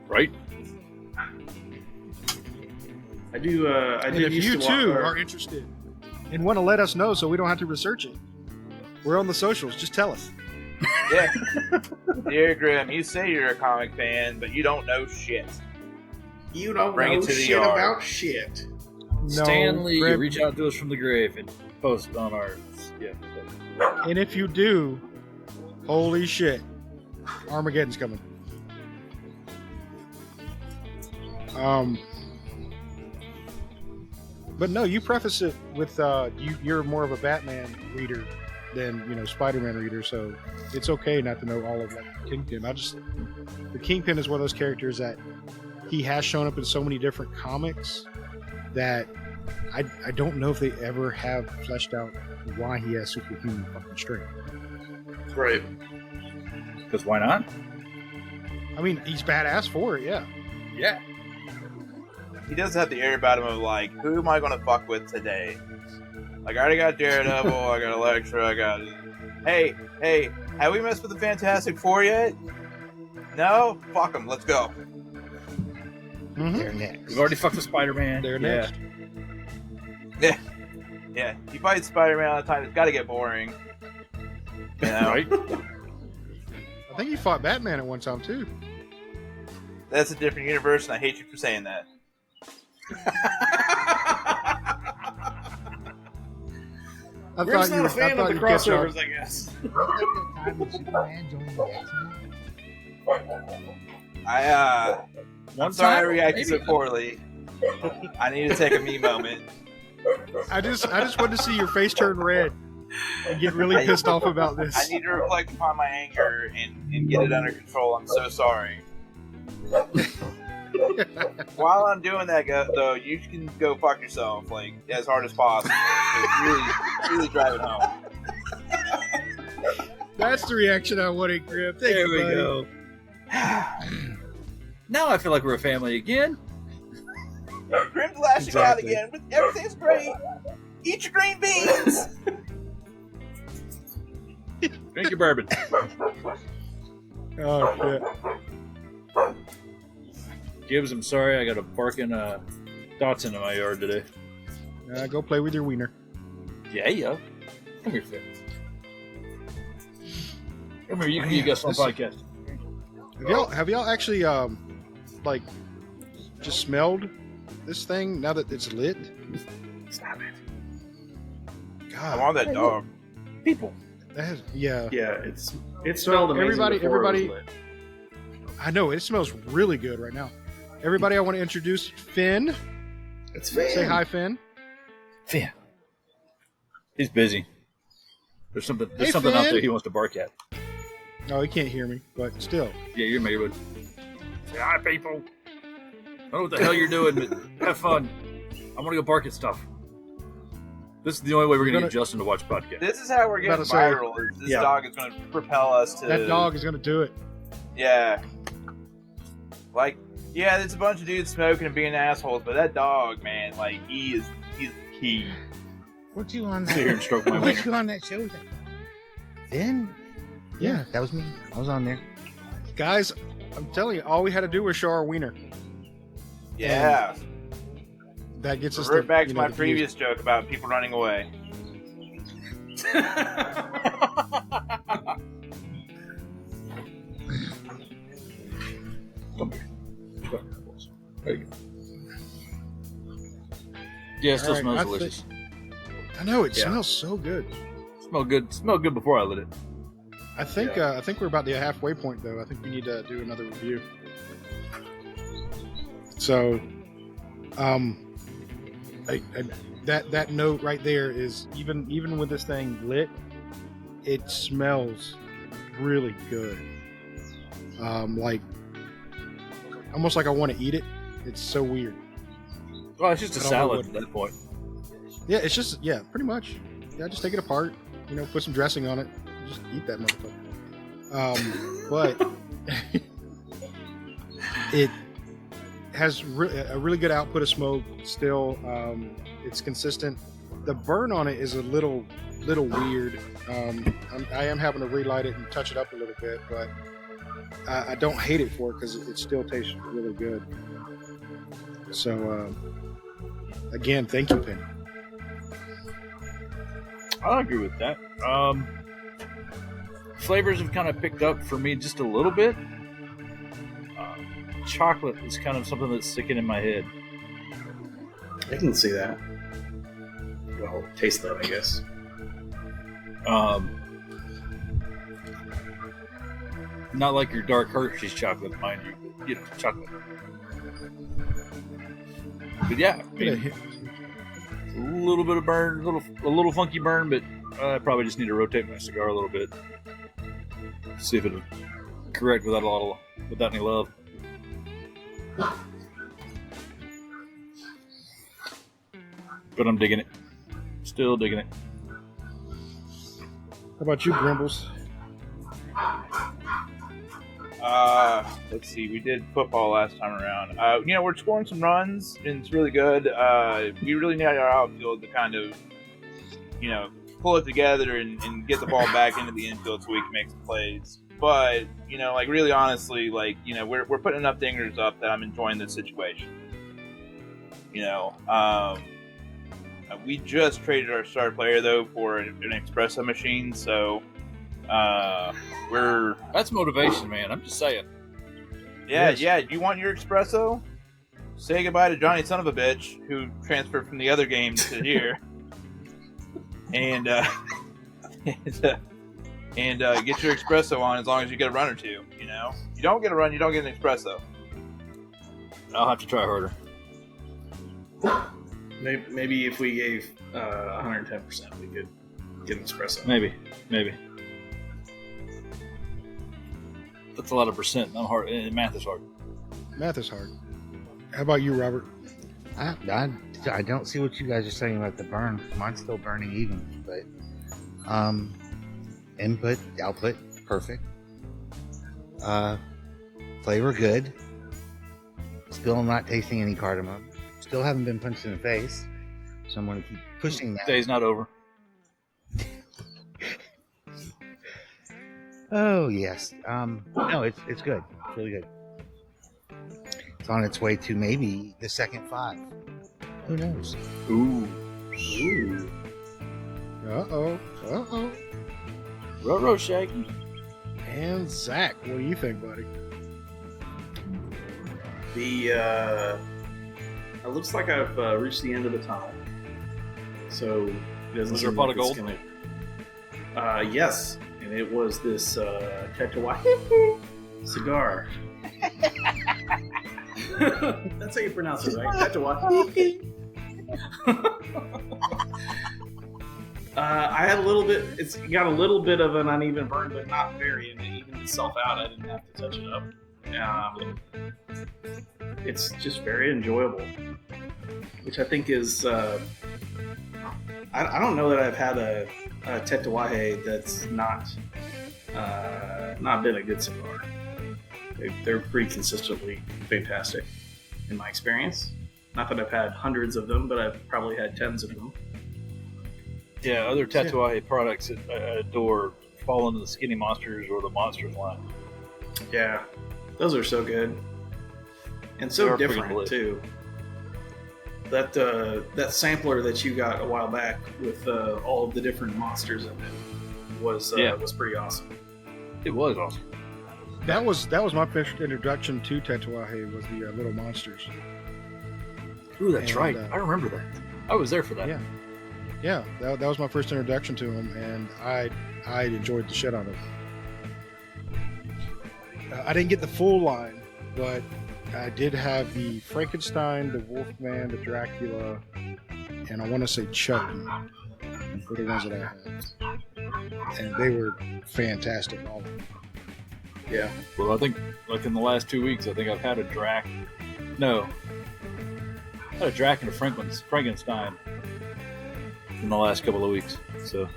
Speaker 2: Right?
Speaker 5: I do. I
Speaker 1: And
Speaker 5: did
Speaker 1: if
Speaker 5: used
Speaker 1: you
Speaker 5: to
Speaker 1: too
Speaker 5: walk,
Speaker 1: are interested and want to let us know, so we don't have to research it, we're on the socials. Just tell us.
Speaker 3: Yeah. Dear Grimm, you say you're a comic fan, but you don't know shit.
Speaker 5: you don't
Speaker 3: Bring
Speaker 5: know
Speaker 3: it to the
Speaker 5: shit
Speaker 3: yard.
Speaker 5: about shit.
Speaker 1: No,
Speaker 2: Stanley,
Speaker 1: Grimm,
Speaker 2: reach out to us from the grave and post on our. Yeah.
Speaker 1: and if you do, holy shit, Armageddon's coming. But no, you preface it with you're more of a Batman reader than Spider-Man reader, so it's okay not to know all of Kingpin. The Kingpin is one of those characters that he has shown up in so many different comics that I don't know if they ever have fleshed out why he has superhuman fucking strength.
Speaker 5: Right.
Speaker 2: Because why not?
Speaker 1: I mean, he's badass for it, yeah.
Speaker 2: Yeah.
Speaker 3: He does have the air about him of like, who am I going to fuck with today? Like, I already got Daredevil, I got Elektra, I got... Hey, have we messed with the Fantastic Four yet? No? Fuck them, let's go.
Speaker 1: Mhm.
Speaker 4: They're next.
Speaker 2: We've already fucked with Spider-Man.
Speaker 1: They're
Speaker 2: Yeah.
Speaker 1: next.
Speaker 3: Yeah, you fight Spider-Man all the time, it's got to get boring.
Speaker 2: Right?
Speaker 1: I think he fought Batman at one time too.
Speaker 3: That's a different universe, and I hate you for saying that.
Speaker 1: I
Speaker 5: Grimm's
Speaker 1: thought you
Speaker 5: not a fan
Speaker 1: I
Speaker 5: of
Speaker 1: thought
Speaker 5: the
Speaker 1: you kept
Speaker 5: crossovers, I guess.
Speaker 4: Time when Superman joined the X-Men.
Speaker 3: I'm sorry I reacted
Speaker 2: maybe.
Speaker 3: so poorly. I need to take a me moment.
Speaker 1: I just wanted to see your face turn red and get really pissed off about this.
Speaker 3: I need to reflect upon my anger and get it under control. I'm so sorry. While I'm doing that, though, you can go fuck yourself, like, as hard as possible. Really drive it home.
Speaker 1: That's the reaction I wanted, Grimm. Thank
Speaker 2: There
Speaker 1: you,
Speaker 2: we
Speaker 1: buddy.
Speaker 2: go. Now I feel like we're a family again.
Speaker 3: Grimm's lashing out again, but everything's great. Eat your green beans.
Speaker 2: Drink your bourbon.
Speaker 1: Oh shit.
Speaker 2: Gibbs, I'm sorry, I got a barking Dotson in my yard today.
Speaker 1: Go play with your wiener.
Speaker 2: Yeah, yo. Come here, Finn. Come here, you got some podcast.
Speaker 1: Have y'all actually like just smelled this thing now that it's lit?
Speaker 2: Stop it.
Speaker 1: God,
Speaker 3: I'm on that dog.
Speaker 2: People.
Speaker 1: that has, yeah.
Speaker 5: Yeah, it smelled amazing.
Speaker 1: Everybody,
Speaker 5: before it was lit.
Speaker 1: I know it smells really good right now. Everybody, I want to introduce Finn.
Speaker 5: It's Finn.
Speaker 1: Say hi, Finn.
Speaker 2: Finn. He's busy. There's something
Speaker 1: Hey,
Speaker 2: out
Speaker 1: Finn.
Speaker 2: there he wants to bark at.
Speaker 1: No, he can't hear me, but still.
Speaker 2: Yeah, you're neighborhood. Say hi, people. I don't know what the hell you're doing, but have fun. I want to go bark at stuff. This is the only way we're going to get Justin to watch podcast.
Speaker 3: This is how we're getting
Speaker 1: About to say,
Speaker 3: viral. This dog is going to propel us to...
Speaker 1: That dog is going to do it.
Speaker 3: Yeah. Like, yeah, there's a bunch of dudes smoking and being assholes, but that dog, man, like, he's key.
Speaker 4: What you on
Speaker 2: Sit here and
Speaker 4: that?
Speaker 2: stroke my
Speaker 4: What
Speaker 2: wiener.
Speaker 4: you on that show? Then? Yeah, that was me. I was on there.
Speaker 1: Guys, I'm telling you, all we had to do was show our wiener.
Speaker 3: Yeah.
Speaker 1: That gets us
Speaker 3: Revert back to
Speaker 1: you know,
Speaker 3: my
Speaker 1: the views.
Speaker 3: previous joke about people running away.
Speaker 2: There you go. Yeah, it still
Speaker 1: All right,
Speaker 2: smells
Speaker 1: I
Speaker 2: delicious.
Speaker 1: I know it
Speaker 5: Yeah.
Speaker 1: smells so good.
Speaker 2: Smelled good before I lit it.
Speaker 1: I think we're about the halfway point though. I think we need to do another review. So, that note right there is even with this thing lit, it smells really good. Like almost like I want to eat it. It's so weird.
Speaker 2: Well, it's just a
Speaker 1: I don't know
Speaker 2: salad
Speaker 1: what-
Speaker 2: at that point.
Speaker 1: Yeah, it's just pretty much. Yeah, just take it apart. You know, put some dressing on it. Just eat that motherfucker. But it has a really good output of smoke. Still, it's consistent. The burn on it is a little weird. I am having to relight it and touch it up a little bit, but I don't hate it for it because it still tastes really good. So again, thank you, Penny.
Speaker 2: I agree with that. Flavors have kind of picked up for me just a little bit. Chocolate is kind of something that's sticking in my head.
Speaker 5: I can see that. Well, taste that, I guess.
Speaker 2: Not like your dark Hershey's chocolate, mind you, but, you know, chocolate. But yeah, I mean, a little bit of burn, a little funky burn, but I probably just need to rotate my cigar a little bit. See if it'll correct without any love. But I'm digging it. Still digging it.
Speaker 1: How about you, Grimbles?
Speaker 3: Let's see. We did football last time around. We're scoring some runs, and it's really good. We really need our outfield to kind of, pull it together and get the ball back into the infield so we can make some plays. But, really honestly, we're putting enough dingers up that I'm enjoying this situation. We just traded our star player, though, for an espresso machine, so
Speaker 2: That's motivation, man. I'm just saying.
Speaker 3: Yeah, you want your espresso? Say goodbye to Johnny son of a bitch, who transferred from the other game to here. and get your espresso on as long as you get a run or two, You don't get a run, you don't get an espresso.
Speaker 2: I'll have to try harder.
Speaker 5: Maybe if we gave 110%, we could get an espresso.
Speaker 2: Maybe. That's a lot of percent. I'm hard. Math is hard.
Speaker 1: Math is hard. How about you, Robert?
Speaker 4: I don't see what you guys are saying about the burn. Mine's still burning even, but input, output, perfect. Flavor good. Still not tasting any cardamom. still haven't been punched in the face, so I'm going to keep pushing that.
Speaker 2: Day's not over.
Speaker 4: Oh yes. No, it's good. It's really good. It's on its way to maybe the second 5. Who knows?
Speaker 2: Ooh.
Speaker 1: Uh-oh.
Speaker 2: Ruh-roh, Shaggy.
Speaker 1: And Zach, what do you think, buddy?
Speaker 5: It looks like I've reached the end of the tunnel. So it doesn't
Speaker 2: Was there a
Speaker 5: seem
Speaker 2: pot
Speaker 5: like
Speaker 2: of
Speaker 5: it's
Speaker 2: gold?
Speaker 5: gonna- yes, and it was this Tatuaje cigar. That's how you pronounce it, right? Tatuaje. I had a little bit. It's got a little bit of an uneven burn, but not very. And it evened itself out. I didn't have to touch it up. It's just very enjoyable, which I think is. I don't know that I've had a Tatuaje that's not been a good cigar. They're pretty consistently fantastic, in my experience. Not that I've had hundreds of them, but I've probably had tens of them.
Speaker 2: Yeah, other Tatuaje products that I adore fall into the Skinny Monsters or the Monsters line.
Speaker 5: Yeah, those are so good, and
Speaker 2: They
Speaker 5: so
Speaker 2: are pretty
Speaker 5: different
Speaker 2: lit.
Speaker 5: too. That sampler that you got a while back with all of the different monsters in it was pretty awesome.
Speaker 2: It was awesome.
Speaker 1: That was my first introduction to Tatuaje, was the Little Monsters.
Speaker 2: Ooh, that's
Speaker 1: And,
Speaker 2: right. I remember that. I was there for that.
Speaker 1: Yeah. Yeah, that was my first introduction to him, and I enjoyed the shit out of it. I didn't get the full line, but I did have the Frankenstein, the Wolfman, the Dracula, and I want to say Chucky were the ones that I had. And they were fantastic, all of them.
Speaker 5: Yeah,
Speaker 2: Well, I think, like in the last 2 weeks, I think I've had a Drac. No. I had a Drac and a Frankenstein in the last couple of weeks. So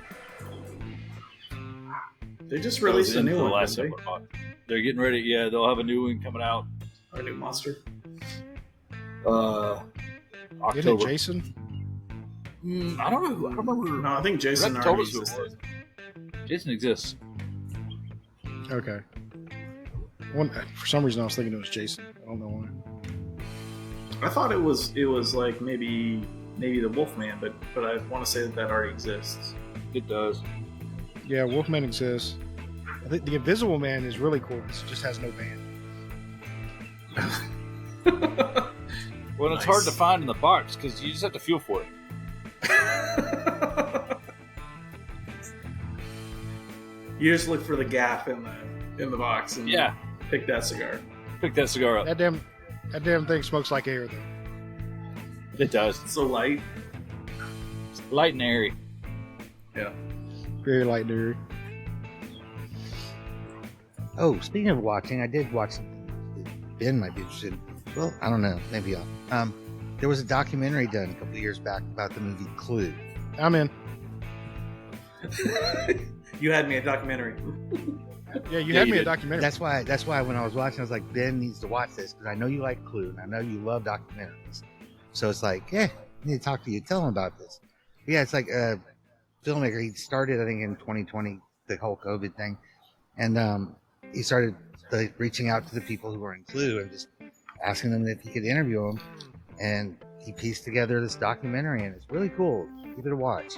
Speaker 5: they just
Speaker 2: that was
Speaker 5: released a
Speaker 2: into
Speaker 5: new
Speaker 2: the
Speaker 5: one.
Speaker 2: last
Speaker 5: Didn't
Speaker 2: couple of months. They're getting ready. Yeah, they'll have a new one coming out
Speaker 5: they? A new monster.
Speaker 1: Isn't it
Speaker 2: October.
Speaker 1: Jason?
Speaker 2: I don't know. I don't remember.
Speaker 5: No, I think Jason
Speaker 2: Rep told
Speaker 5: already
Speaker 2: us who it
Speaker 5: existed.
Speaker 2: was. Jason exists.
Speaker 1: Okay. For some reason, I was thinking it was Jason. I don't know why.
Speaker 5: I thought it was like maybe the Wolfman, but I want to say that already exists.
Speaker 2: It does.
Speaker 1: Yeah, Wolfman exists. I think the Invisible Man is really cool because it just has no band.
Speaker 2: Well, it's
Speaker 5: Nice.
Speaker 2: hard to find in the box because you just have to feel for it.
Speaker 5: You just look for the gap in the box and
Speaker 2: Yeah.
Speaker 5: pick that cigar.
Speaker 2: Pick that cigar up.
Speaker 1: That damn thing smokes like air, though.
Speaker 2: It does.
Speaker 5: It's so light.
Speaker 2: It's light and airy.
Speaker 1: Very light and airy.
Speaker 4: Oh, speaking of watching, I did watch something that Ben might be interested in. Well, I don't know. Maybe I'll. There was a documentary done a couple of years back about the movie Clue.
Speaker 1: I'm in.
Speaker 5: You had me a documentary.
Speaker 1: Yeah, you
Speaker 2: Yeah,
Speaker 1: had
Speaker 2: you
Speaker 1: me a
Speaker 2: did.
Speaker 1: documentary.
Speaker 4: That's why when I was watching, I was like, Ben needs to watch this because I know you like Clue and I know you love documentaries. So it's like, yeah, I need to talk to you. Tell him about this. Yeah, it's like a filmmaker. He started, I think, in 2020, the whole COVID thing, and he started like, reaching out to the people who were in Clue and just asking them if he could interview them. And he pieced together this documentary, and it's really cool. Give it a watch.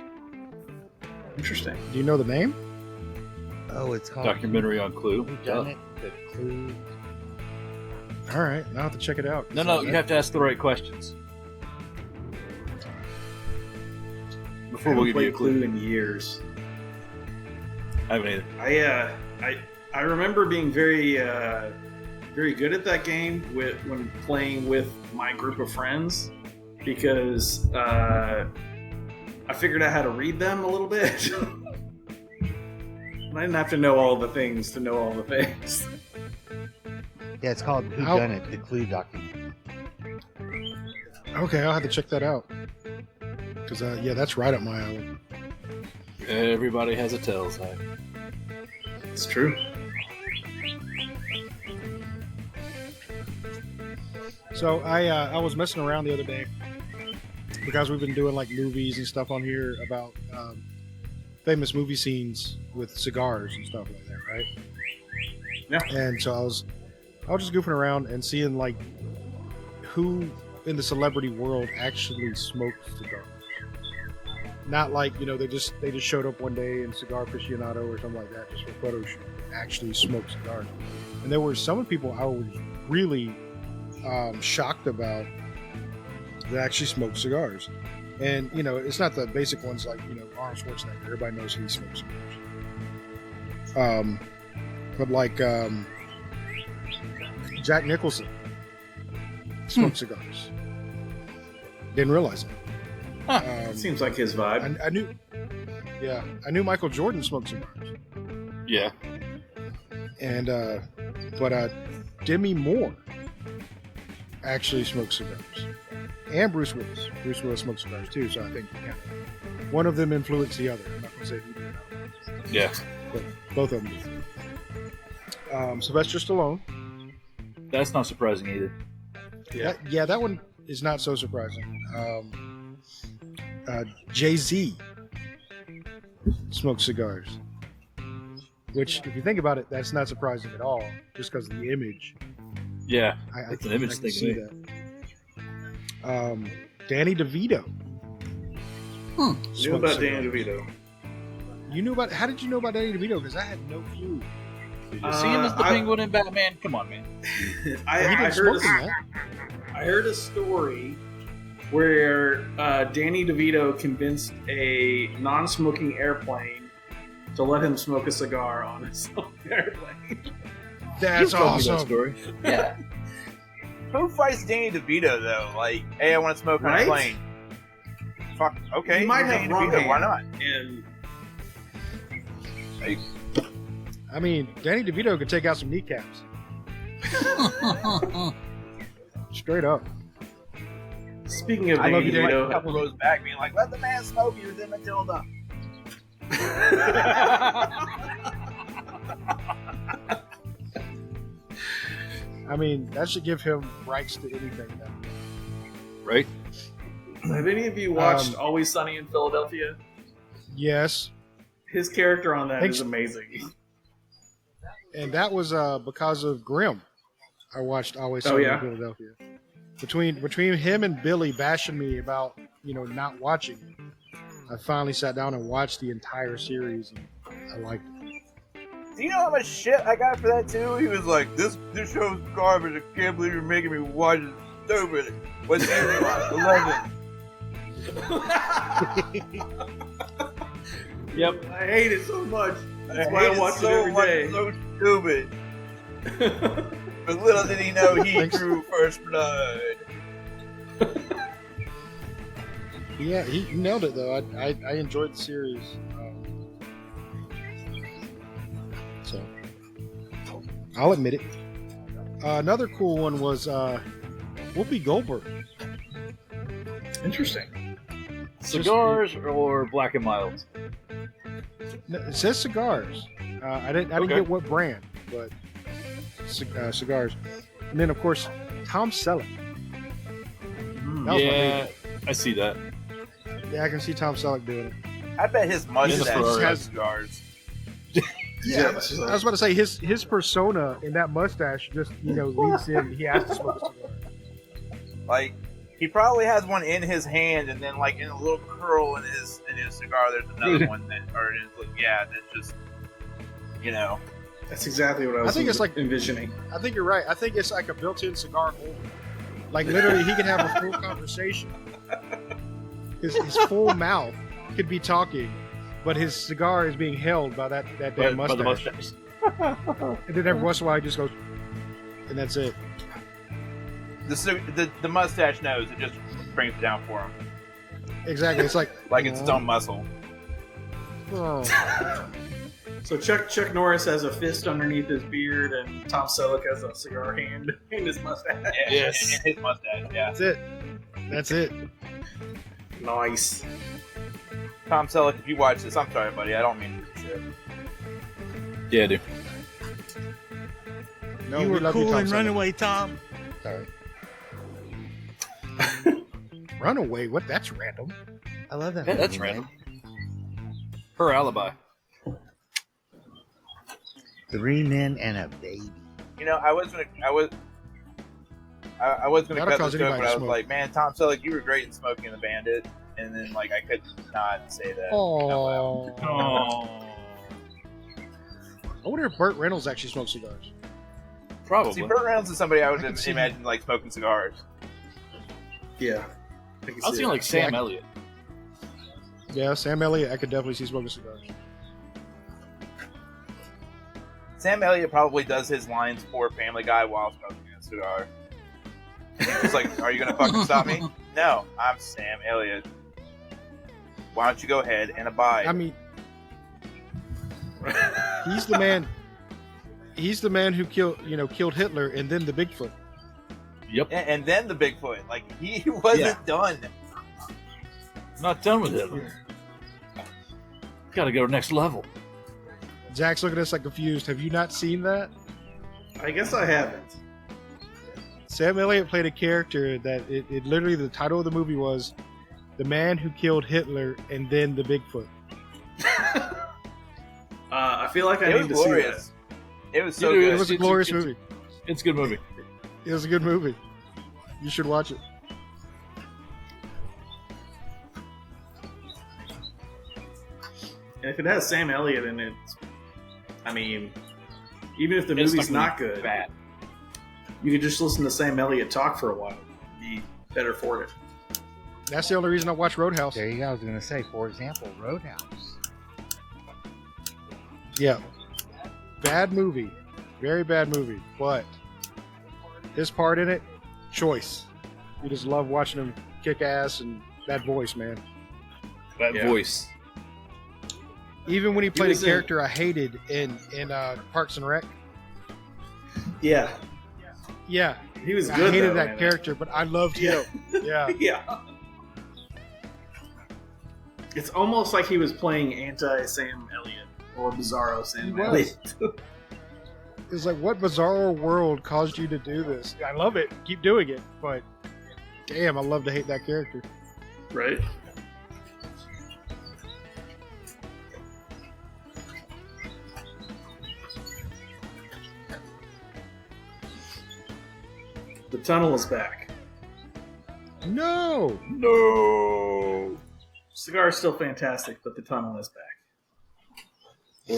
Speaker 5: Interesting.
Speaker 1: Do you know the name?
Speaker 4: Oh, it's called
Speaker 2: Documentary on Clue.
Speaker 4: Who Done It? The Clue.
Speaker 1: All right, now I have to check it out.
Speaker 2: No, you have to ask the right questions.
Speaker 5: I
Speaker 2: Before
Speaker 5: haven't
Speaker 2: we'll give you a
Speaker 5: played
Speaker 2: clue.
Speaker 5: Clue in years.
Speaker 2: I haven't either.
Speaker 5: I remember being very very good at that game when playing with my group of friends because I figured out how to read them a little bit. And I didn't have to know all the things to know all the things.
Speaker 4: Yeah, it's called Who
Speaker 1: How-
Speaker 4: Done It? The Clue documentary.
Speaker 1: Okay, I'll have to check that out. Because, yeah, that's right up my alley.
Speaker 2: Everybody has a telltale.
Speaker 5: It's true.
Speaker 1: So I was messing around the other day because we've been doing like movies and stuff on here about famous movie scenes with cigars and stuff like that, right?
Speaker 5: Yeah.
Speaker 1: And so I was just goofing around and seeing like who in the celebrity world actually smokes cigars. Not like, you know, they just showed up one day in Cigar Aficionado or something like that just for photo shoot. Actually smoke cigars. And there were some people I was really shocked about that actually smoke cigars. And, you know, it's not the basic ones like, you know, Arnold Schwarzenegger. Everybody knows he smokes cigars. But like Jack Nicholson smoked cigars. Didn't realize it.
Speaker 5: Seems like his vibe.
Speaker 1: I knew Michael Jordan smoked cigars.
Speaker 2: Yeah.
Speaker 1: And but Demi Moore actually smokes cigars, and Bruce Willis. Bruce Willis smokes cigars too, so I think one of them influenced the other. I'm not gonna say who did or not.
Speaker 2: Yeah.
Speaker 1: But both of them did. Sylvester Stallone.
Speaker 2: That's not surprising either.
Speaker 5: Yeah.
Speaker 1: That one is not so surprising. Jay-Z smokes cigars. Which, if you think about it, that's not surprising at all, just because of the image.
Speaker 2: Yeah,
Speaker 1: It's
Speaker 2: an image
Speaker 1: can
Speaker 2: thing.
Speaker 1: see that. Danny DeVito.
Speaker 5: Knew about Danny DeVito.
Speaker 1: You knew about? How did you know about Danny DeVito? Because I had no clue.
Speaker 2: Did you see him as the Penguin in Batman? Come on, man.
Speaker 5: I heard a story where Danny DeVito convinced a non-smoking airplane to let him smoke a cigar on his own airplane.
Speaker 1: That's
Speaker 2: You've told me that
Speaker 1: awesome.
Speaker 2: story.
Speaker 3: Yeah. Who fights Danny DeVito though? Like, hey, I want to smoke on a
Speaker 5: Right?
Speaker 3: plane. Fuck. Okay.
Speaker 5: He might
Speaker 3: you're
Speaker 5: have
Speaker 3: Danny
Speaker 5: wrong
Speaker 3: DeVito, why not?
Speaker 5: And
Speaker 1: I mean, Danny DeVito could take out some kneecaps. Straight up.
Speaker 5: speaking of
Speaker 3: I love
Speaker 5: Danny
Speaker 3: you, like, a
Speaker 5: DeVito,
Speaker 3: couple rows back, being like, "Let the man smoke. He was in Matilda."
Speaker 1: I mean, that should give him rights to anything now.
Speaker 2: Right?
Speaker 5: have any of you watched Always Sunny in Philadelphia?
Speaker 1: Yes.
Speaker 5: His character on that
Speaker 1: Thanks.
Speaker 5: is amazing.
Speaker 1: And that was because of Grimm. I watched Always
Speaker 5: Oh,
Speaker 1: Sunny
Speaker 5: yeah?
Speaker 1: in Philadelphia. Between him and Billy bashing me about, you know, not watching it, I finally sat down and watched the entire series, and I liked it.
Speaker 3: Do you know how much shit I got for that too? He was like, "This show's garbage. I can't believe you're making me watch it. Stupid." What's season on? 11.
Speaker 5: Yep, I hate it so much. That's why
Speaker 3: hate
Speaker 5: I watch it
Speaker 3: so
Speaker 5: every
Speaker 3: much,
Speaker 5: day.
Speaker 3: So stupid. But little did he know he
Speaker 1: Thanks.
Speaker 3: drew first blood.
Speaker 1: Yeah, he nailed it though. I enjoyed the series. So I'll admit it. Another cool one was Whoopi Goldberg.
Speaker 5: Interesting.
Speaker 2: Cigars or black and milds?
Speaker 1: It says cigars. I didn't
Speaker 2: Okay.
Speaker 1: get what brand, but cigars. And then of course Tom Selleck. That was my
Speaker 2: Yeah,
Speaker 1: favorite.
Speaker 2: I see that.
Speaker 1: Yeah, I can see Tom Selleck doing it.
Speaker 3: I bet his mustache
Speaker 2: Ferrari.
Speaker 3: has cigars.
Speaker 1: Yeah, I was about to say his persona in that mustache just leads in. He has to smoke a cigar.
Speaker 3: Like, he probably has one in his hand, and then like in a little curl in his cigar, there's another one that, or in his, that's just,
Speaker 5: That's exactly what I was
Speaker 1: I think it's like-
Speaker 5: envisioning.
Speaker 1: I think you're right. I think it's like a built-in cigar holder. Like literally, he can have a full conversation. His full mouth could be talking, but his cigar is being held by that damn
Speaker 2: By the
Speaker 1: mustache.
Speaker 2: mustache.
Speaker 1: And then every once in a while, he just goes, and that's it.
Speaker 3: The mustache knows, it just brings it down for him,
Speaker 1: Exactly. It's like
Speaker 3: it's its own muscle.
Speaker 1: oh.
Speaker 5: So Chuck Norris has a fist underneath his beard, and Tom Selleck has a cigar hand in his mustache.
Speaker 3: Yeah,
Speaker 2: Yes.
Speaker 3: in his mustache. Yeah,
Speaker 1: That's it. That's it.
Speaker 5: Nice.
Speaker 3: Tom Selleck, if you watch this, I'm sorry, buddy. I don't mean to do shit.
Speaker 2: Yeah, dude.
Speaker 1: No,
Speaker 4: You
Speaker 1: we
Speaker 4: were
Speaker 1: love
Speaker 4: cool
Speaker 1: Tom
Speaker 4: in
Speaker 1: Selleck.
Speaker 4: Runaway, Tom.
Speaker 1: Sorry. Runaway? What? That's random.
Speaker 4: I love that.
Speaker 2: Yeah, that's
Speaker 4: movie,
Speaker 2: random.
Speaker 4: man.
Speaker 2: Her alibi.
Speaker 4: 3 men and a baby.
Speaker 3: You know, I was gonna
Speaker 1: That'll
Speaker 3: cut
Speaker 1: cause
Speaker 3: this joke,
Speaker 1: anybody
Speaker 3: but
Speaker 1: to
Speaker 3: I was
Speaker 1: smoke.
Speaker 3: like, man, Tom Selleck, you were great in Smoking the Bandit, and then like I could not say that.
Speaker 1: Oh.
Speaker 2: Oh.
Speaker 1: I wonder if Burt Reynolds actually smokes cigars.
Speaker 2: Probably.
Speaker 3: See, Burt Reynolds is somebody I would
Speaker 1: I could see
Speaker 3: imagine like smoking cigars.
Speaker 5: Yeah.
Speaker 2: I was thinking like Sam
Speaker 1: Yeah.
Speaker 2: Elliott.
Speaker 1: Yeah, Sam Elliott, I could definitely see smoking cigars.
Speaker 3: Sam Elliott probably does his lines for Family Guy while smoking a cigar. He's just like, "Are you gonna fucking stop me?" No, I'm Sam Elliott. Why don't you go ahead and abide?
Speaker 1: I mean, he's the man. He's the man who killed Hitler and then the Bigfoot.
Speaker 2: Yep.
Speaker 3: and then the Bigfoot, like he wasn't
Speaker 2: Yeah.
Speaker 3: done.
Speaker 2: Not done with it. Got to go next level.
Speaker 1: Zach's looking at us like confused. Have you not seen that?
Speaker 5: I guess I haven't.
Speaker 1: Sam Elliott played a character that it literally the title of the movie was "The Man Who Killed Hitler and Then the Bigfoot."
Speaker 5: I feel like I
Speaker 3: It was
Speaker 5: need to see that.
Speaker 3: glorious. It was so
Speaker 2: You do,
Speaker 1: It
Speaker 3: good.
Speaker 1: was a glorious movie.
Speaker 2: It's a good movie.
Speaker 1: It was a good movie. You should watch it.
Speaker 5: And if it has Sam Elliott in it, I mean, even if the
Speaker 2: It's
Speaker 5: movie's
Speaker 2: gonna
Speaker 5: not
Speaker 2: be
Speaker 5: good,
Speaker 2: bad.
Speaker 5: you could just listen to Sam Elliott talk for a while. Be better for it.
Speaker 1: That's the only reason I watch Roadhouse.
Speaker 4: There you go. I was going to say, for example, Roadhouse.
Speaker 1: Yeah. Bad movie. Very bad movie. But his part in it, choice. You just love watching him kick ass and that voice, man.
Speaker 2: That
Speaker 5: Yeah.
Speaker 2: voice.
Speaker 1: Even when he played a
Speaker 5: was in-
Speaker 1: character I hated in Parks and Rec.
Speaker 5: Yeah,
Speaker 1: Yeah.
Speaker 5: he was
Speaker 1: I
Speaker 5: good.
Speaker 1: hated
Speaker 5: though,
Speaker 1: that
Speaker 5: man.
Speaker 1: character, but I loved him. Yeah.
Speaker 5: Yeah. It's almost like he was playing anti-Sam Elliott or Bizarro Sam
Speaker 1: He was.
Speaker 5: Elliott.
Speaker 1: It's like, what bizarre world caused you to do this? I love it. Keep doing it. But damn, I love to hate that character.
Speaker 5: Right? The tunnel is back.
Speaker 1: No.
Speaker 2: No.
Speaker 5: Cigar is still fantastic, but the tunnel is back.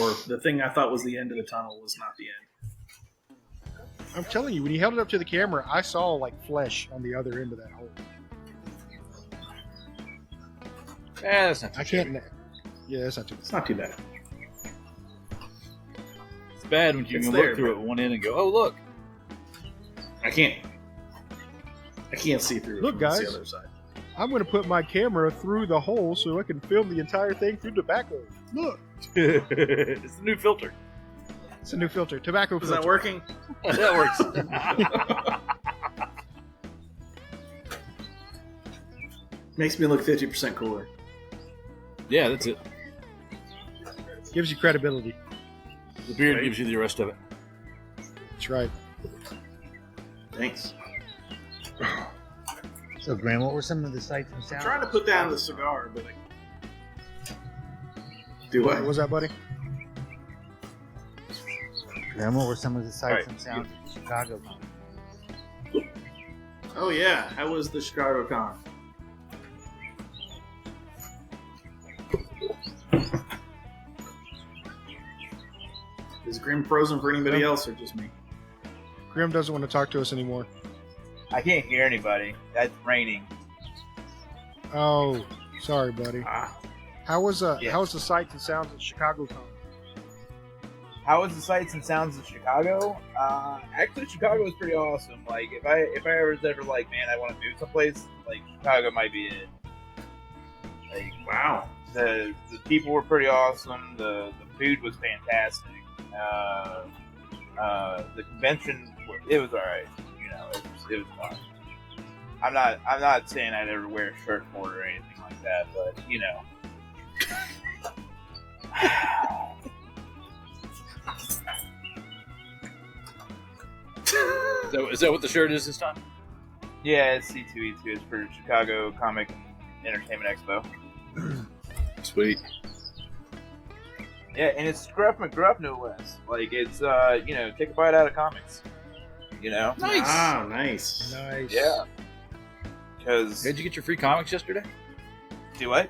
Speaker 5: Or the thing I thought was the end of the tunnel was not the end.
Speaker 1: I'm telling you, when he held it up to the camera, I saw like flesh on the other end of that hole.
Speaker 2: That's not too
Speaker 1: I can't. Yeah, that's not too.
Speaker 5: It's not too bad.
Speaker 2: It's bad when you
Speaker 5: It's
Speaker 2: can
Speaker 5: there,
Speaker 2: look through
Speaker 5: but-
Speaker 2: it one end and go, oh, look.
Speaker 5: I can't see through it
Speaker 1: Look,
Speaker 5: from
Speaker 1: guys.
Speaker 5: the other side.
Speaker 1: I'm going to put my camera through the hole so I can film the entire thing through tobacco. Look,
Speaker 2: It's the new filter.
Speaker 1: it's a new filter, tobacco
Speaker 5: Is
Speaker 1: filter.
Speaker 5: that working?
Speaker 2: That works.
Speaker 5: Makes me look 50% cooler.
Speaker 2: Yeah, that's it.
Speaker 1: Gives you credibility.
Speaker 2: The beard
Speaker 5: Right.
Speaker 2: gives you the rest of it.
Speaker 1: That's right.
Speaker 5: Thanks.
Speaker 4: So, Graham, what were some of the sights and
Speaker 5: I'm
Speaker 4: sounds?
Speaker 5: trying to put down the cigar, but do
Speaker 1: What
Speaker 5: I?
Speaker 1: was that, buddy?
Speaker 4: Graham, what were some of the sights
Speaker 3: Right.
Speaker 4: and sounds of Chicago?
Speaker 5: Oh yeah, how was the Chicago Con? Is Grimm frozen for anybody else or just me?
Speaker 1: Grimm doesn't want to talk to us anymore.
Speaker 3: I can't hear anybody. That's raining.
Speaker 1: Oh, sorry, buddy.
Speaker 5: Ah,
Speaker 1: How was
Speaker 3: Yeah.
Speaker 1: how was the sights and sounds of Chicago Con?
Speaker 3: How was the sights and sounds of Chicago? Actually, Chicago was pretty awesome. Like, if I was ever like, man, I want to move someplace, like Chicago might be it. Like,
Speaker 5: wow.
Speaker 3: the people were pretty awesome. The food was fantastic. The convention, it was all right. You know, it was fun. I'm not saying I'd ever wear a shirt for it or anything like that, but you know.
Speaker 2: So, is that what the shirt is this time?
Speaker 3: Yeah, it's C2E2. It's for Chicago Comic and Entertainment Expo.
Speaker 2: Sweet.
Speaker 3: Yeah, and it's Scruff McGruff, no less. Like, it's, take a bite out of comics.
Speaker 2: Nice.
Speaker 5: Ah, nice.
Speaker 1: Nice.
Speaker 3: Yeah. Because...
Speaker 2: Did you get your free comics yesterday?
Speaker 3: Do what?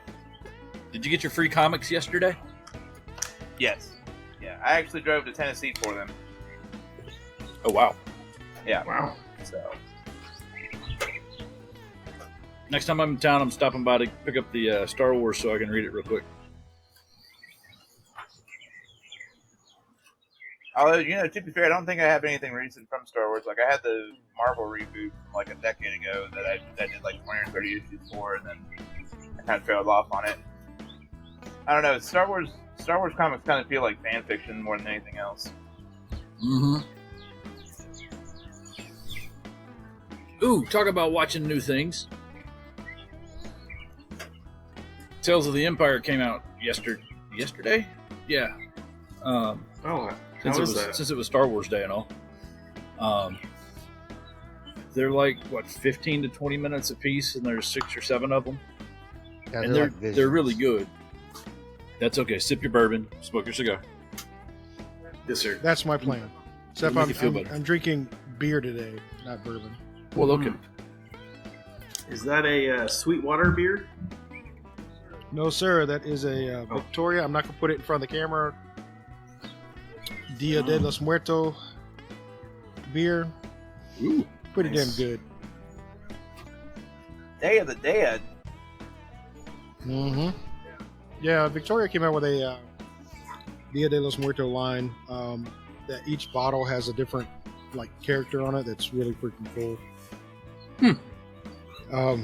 Speaker 2: Did you get your free comics yesterday?
Speaker 3: Yes. Yeah, I actually drove to Tennessee for them.
Speaker 2: Oh, wow.
Speaker 3: Yeah.
Speaker 5: Wow.
Speaker 3: So...
Speaker 2: Next time I'm in town, I'm stopping by to pick up the Star Wars so I can read it real quick.
Speaker 3: Although, to be fair, I don't think I have anything recent from Star Wars. Like, I had the Marvel reboot from, like, a decade ago that I did, like, 20 or 30 issues for, and then I kind of trailed off on it. I don't know. Star Wars comics kind of feel like fan fiction more than anything else.
Speaker 2: Mm-hmm. Ooh, talk about watching new things. Tales of the Empire came out yesterday? Yeah.
Speaker 5: Oh, how was that?
Speaker 2: Since it was Star Wars Day and all. They're like, 15 to 20 minutes a piece, and there's 6 or 7 of them.
Speaker 4: Yeah,
Speaker 2: And they're really good. That's okay. Sip your bourbon, smoke your cigar.
Speaker 5: Yes, sir.
Speaker 1: That's my plan. Except
Speaker 2: It'll make you feel better.
Speaker 1: I'm drinking beer today, not bourbon.
Speaker 2: Well, okay.
Speaker 5: Is that a Sweetwater beer?
Speaker 1: No, sir. That is a Victoria. I'm not going to put it in front of the camera. Dia de los Muertos beer.
Speaker 2: Ooh,
Speaker 1: Pretty
Speaker 5: nice.
Speaker 1: damn good.
Speaker 3: Day of the Dead.
Speaker 1: Mm-hmm. Yeah, Victoria came out with a Dia de los Muertos line that each bottle has a different character on it that's really freaking cool.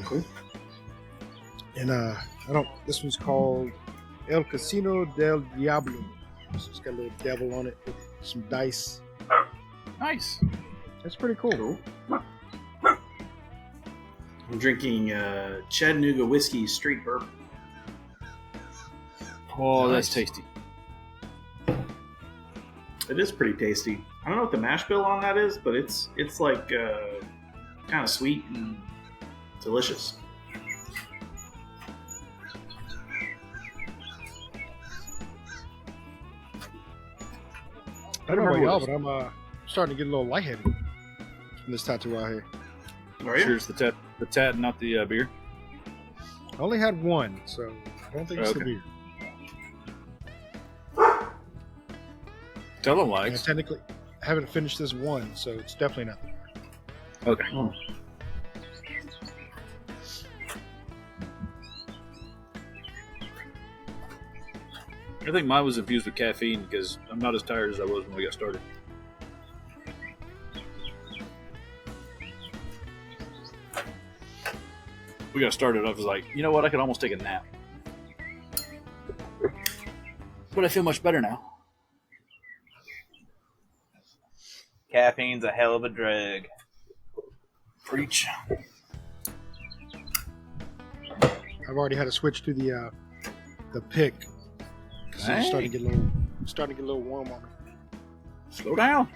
Speaker 5: Cool.
Speaker 1: And this one's called El Casino del Diablo. So it's got a little devil on it with some dice.
Speaker 2: nice.
Speaker 1: That's pretty cool.
Speaker 5: I'm drinking Chattanooga Whiskey Straight Bourbon.
Speaker 2: Oh,
Speaker 1: Nice.
Speaker 2: that's tasty.
Speaker 5: It is pretty tasty. I don't know what the mash bill on that is, but it's like kind of sweet and delicious.
Speaker 1: I don't know about
Speaker 2: remember
Speaker 1: y'all,
Speaker 2: what
Speaker 1: but I'm starting to get a little lightheaded from this Tatuaje.
Speaker 5: Are you?
Speaker 2: Sure, it's the tat, not the beer.
Speaker 1: I only had one, so I don't think it's the
Speaker 2: Okay.
Speaker 1: beer.
Speaker 2: Tell them
Speaker 1: And
Speaker 2: likes.
Speaker 1: technically, I haven't finished this one, so it's definitely not the beer.
Speaker 2: Okay. I think mine was infused with caffeine because I'm not as tired as I was when we got started. We got started, I was like, you know what, I could almost take a nap. But I feel much better now.
Speaker 3: Caffeine's a hell of a drug.
Speaker 2: Preach.
Speaker 1: I've already had to switch to the pick. So it's starting to get a little warm on me.
Speaker 2: Slow down.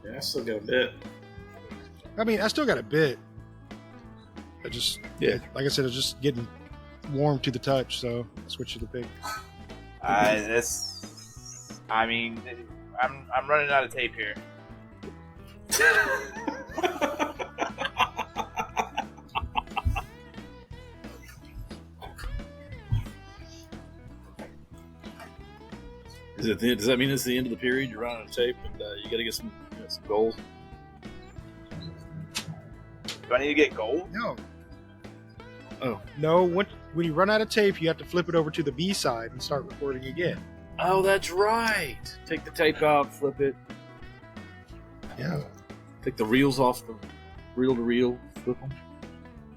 Speaker 5: Yeah, I still got a bit.
Speaker 1: I mean, I still got a bit. I just,
Speaker 2: Yeah.
Speaker 1: like I said, it's just getting warm to the touch, so I switched to the pick.
Speaker 3: I'm running out of tape here.
Speaker 2: Does that mean it's the end of the period? You're running out of tape and you got to get some goals?
Speaker 3: Do I need to get gold?
Speaker 1: No.
Speaker 2: Oh.
Speaker 1: No, when you run out of tape, you have to flip it over to the B side and start recording again.
Speaker 2: Oh, that's right. Take the tape out, flip it.
Speaker 1: Yeah.
Speaker 2: Take the reels off the reel to reel, flip them.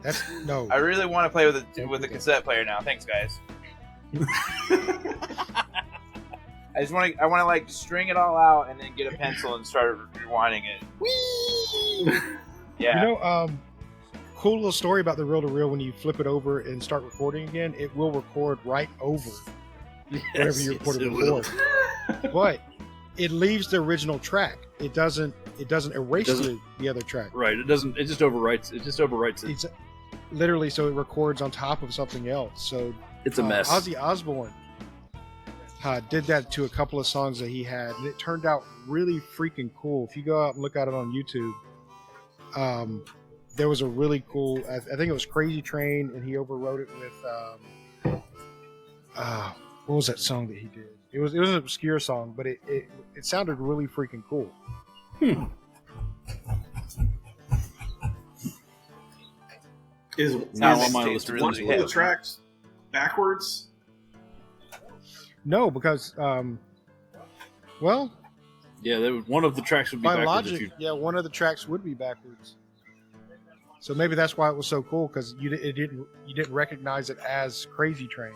Speaker 1: That's, no.
Speaker 3: I really want to play with a cassette player now. Thanks, guys. I want to like string it all out and then get a pencil and start rewinding it. Whee! Yeah.
Speaker 1: You know, cool little story about the reel-to-reel. When you flip it over and start recording again, it will record right over whatever you recorded before. But it leaves the original track. It doesn't erase the other track.
Speaker 2: Right. It doesn't. It just overwrites. It just overwrites it.
Speaker 1: It's literally so it records on top of something else. So
Speaker 2: It's a mess.
Speaker 1: Ozzy Osbourne did that to a couple of songs that he had, and it turned out really freaking cool. If you go out and look at it on YouTube, there was a really cool. I think it was Crazy Train, and he overwrote it with what was that song that he did? It was an obscure song, but it sounded really freaking cool.
Speaker 5: Is
Speaker 2: Now on my list of
Speaker 5: one
Speaker 2: things
Speaker 5: of
Speaker 2: to
Speaker 5: the
Speaker 2: listen.
Speaker 5: tracks backwards?
Speaker 1: No, because well,
Speaker 2: Yeah, one of the tracks would be
Speaker 1: by
Speaker 2: backwards.
Speaker 1: logic, one of the tracks would be backwards. So maybe that's why it was so cool, because you didn't recognize it as Crazy Train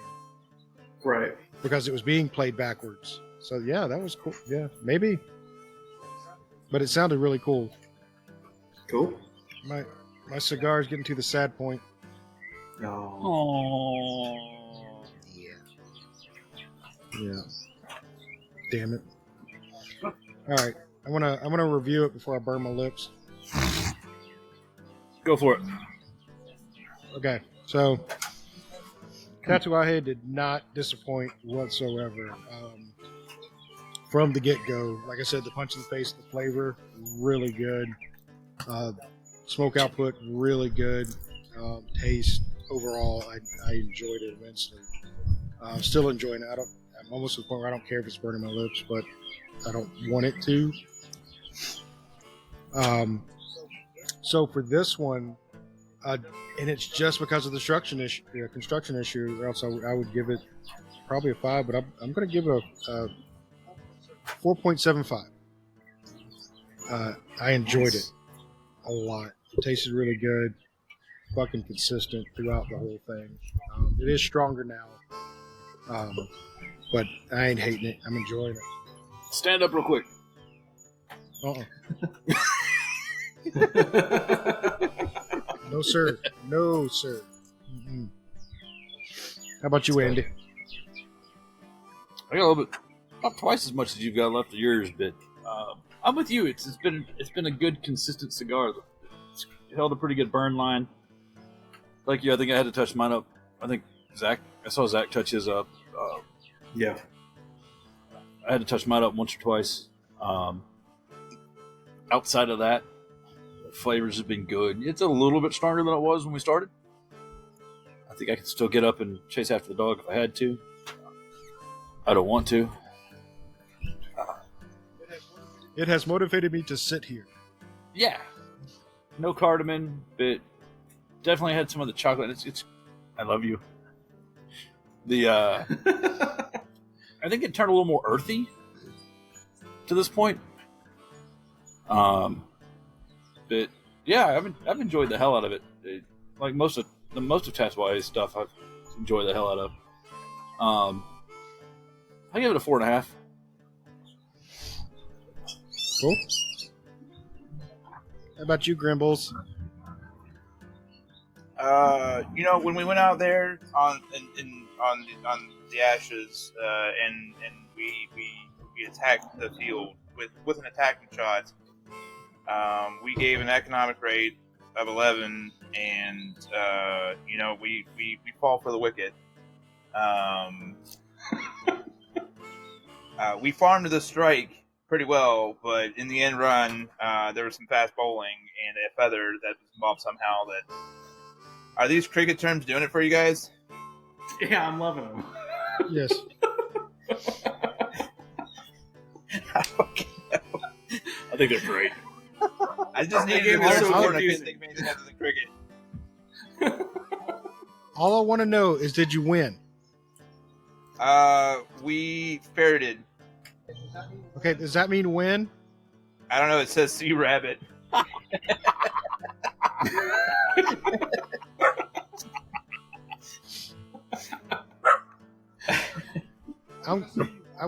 Speaker 5: Right.
Speaker 1: because it was being played backwards. So yeah, that was cool. Yeah, maybe. But it sounded really cool.
Speaker 5: Cool.
Speaker 1: My cigar is getting to the sad point.
Speaker 5: No.
Speaker 2: Oh.
Speaker 1: Yeah. Damn it. All right, I'm gonna review it before I burn my lips.
Speaker 2: Go for it.
Speaker 1: Okay, so Tatuaje did not disappoint whatsoever. From the get-go, like I said, the punch in the face, the flavor, really good. Smoke output, really good. Taste, overall, I enjoyed it immensely. I'm still enjoying it. I'm almost to the point where I don't care if it's burning my lips, but I don't want it to. So for this one, and it's just because of the construction issue, or else I would give it probably a 5, but I'm going to give it a 4.75. I enjoyed it a lot. It tasted really good, fucking consistent throughout the whole thing. It is stronger now, but I ain't hating it. I'm enjoying it.
Speaker 2: Stand up real quick.
Speaker 1: No, sir. No, sir. Mm-mm. How about you, Andy?
Speaker 2: I got a little bit, not twice as much as you've got left of yours, but I'm with you. It's been a good, consistent cigar. It's held a pretty good burn line. Like you, I think I had to touch mine up. I think I saw Zack touch his up.
Speaker 5: Yeah.
Speaker 2: I had to touch mine up once or twice. Outside of that, the flavors have been good. It's a little bit stronger than it was when we started. I think I could still get up and chase after the dog if I had to. I don't want to.
Speaker 1: It has motivated me to sit here.
Speaker 2: Yeah. No cardamom, but definitely had some of the chocolate. It's I love you. I think it turned a little more earthy to this point. But yeah, I've enjoyed the hell out of it. Like most of Tatuaje's stuff, I've enjoyed the hell out of. I give it a 4.5.
Speaker 1: Cool. How about you, Grimbles?
Speaker 3: When we went out there on the ashes, and we attacked the field with an attacking shot, we gave an economic rate of 11, and we fall for the wicked. We farmed the strike pretty well, but in the end run, there was some fast bowling and a feather that was involved somehow. Are these cricket terms doing it for you guys?
Speaker 5: Yeah, I'm loving them.
Speaker 1: Yes.
Speaker 2: I think they're great.
Speaker 3: I just needed
Speaker 5: game
Speaker 3: to
Speaker 5: is
Speaker 3: learn
Speaker 5: so
Speaker 3: more, and I
Speaker 5: confusing.
Speaker 3: couldn't think of anything other than cricket.
Speaker 1: All I want to know is, did you win?
Speaker 3: We ferreted.
Speaker 1: Okay, does that mean win?
Speaker 3: I don't know. It says sea rabbit.
Speaker 1: I'm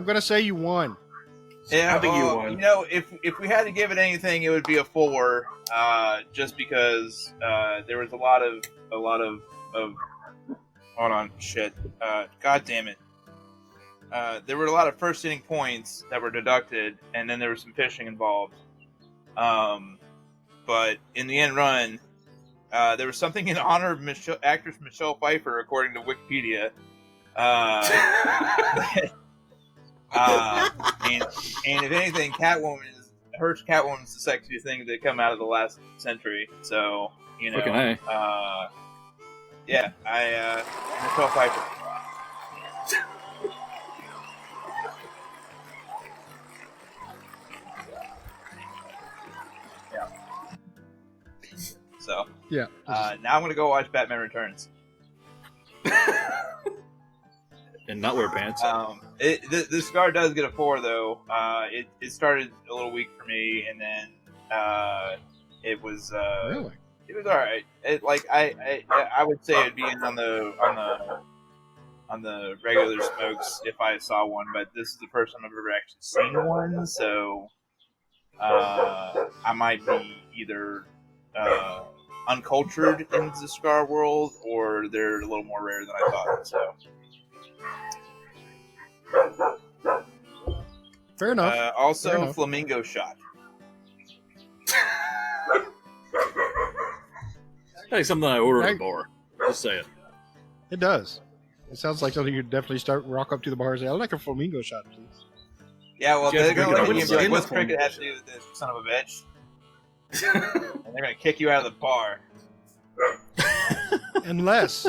Speaker 1: gonna say you won.
Speaker 3: Yeah,
Speaker 5: I think you won.
Speaker 3: If we had to give it anything, it would be a 4. Just because there was a lot of. Hold on, shit. God damn it. there were a lot of first inning points that were deducted, and then there was some pitching involved. But in the end run, there was something in honor of actress Michelle Pfeiffer, according to Wikipedia. And if anything, Catwoman is the sexiest thing that come out of the last century. So
Speaker 2: Fucking A.
Speaker 3: Yeah, Michelle Pfeiffer. Yeah. So
Speaker 1: Yeah.
Speaker 3: now I'm gonna go watch Batman Returns.
Speaker 2: And not wear pants.
Speaker 3: The cigar does get a 4 though. It started a little weak for me, and then it was
Speaker 1: Really?
Speaker 3: it was all right. I would say it'd be in on the regular smokes if I saw one, but this is the first time I've ever actually seen one, so I might be either uncultured in the cigar world, or they're a little more rare than I thought. So.
Speaker 1: Fair enough.
Speaker 3: Also,
Speaker 1: Fair enough.
Speaker 3: flamingo shot.
Speaker 2: Hey, something I ordered at the bar. Just saying.
Speaker 1: It does. It sounds like something you'd definitely rock up to the bar and say, I'd like a flamingo shot, please.
Speaker 3: Yeah, well,
Speaker 2: You have
Speaker 3: they're
Speaker 2: to
Speaker 3: going to
Speaker 2: drink
Speaker 3: look
Speaker 2: it
Speaker 3: at you and be
Speaker 2: on
Speaker 3: like,
Speaker 2: the
Speaker 3: what's cricket have to do with this, son of a bitch? And they're going to kick you out of the bar.
Speaker 1: Unless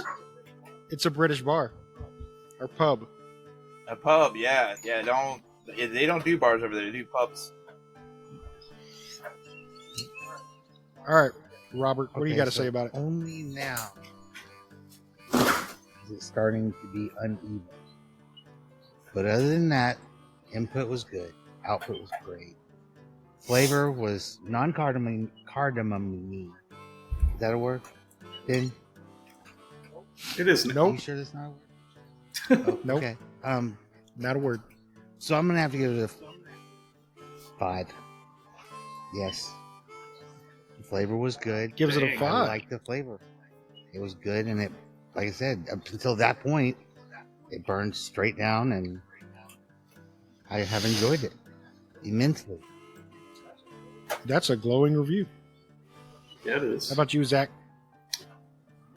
Speaker 1: it's a British bar or pub.
Speaker 3: A pub, yeah. They don't do bars over there. They do pubs.
Speaker 1: All right, Robert, what do you got to
Speaker 4: so
Speaker 1: say about it?
Speaker 4: Only now is it starting to be uneven. But other than that, input was good. Output was great. Flavor was non-cardamom. Is that a word? Ben?
Speaker 5: It is.
Speaker 4: Are you
Speaker 1: Nope.
Speaker 4: sure that's not a word? Oh,
Speaker 1: Nope.
Speaker 4: Okay.
Speaker 1: Not a word.
Speaker 4: So I'm gonna have to give it a 5. Yes. The flavor was good.
Speaker 1: Gives it a
Speaker 5: Dang, I
Speaker 1: 5.
Speaker 4: I like the flavor. It was good, and it, like I said, up until that point, it burned straight down, and I have enjoyed it immensely.
Speaker 1: That's a glowing review.
Speaker 5: Yeah, it is.
Speaker 1: How about you, Zach?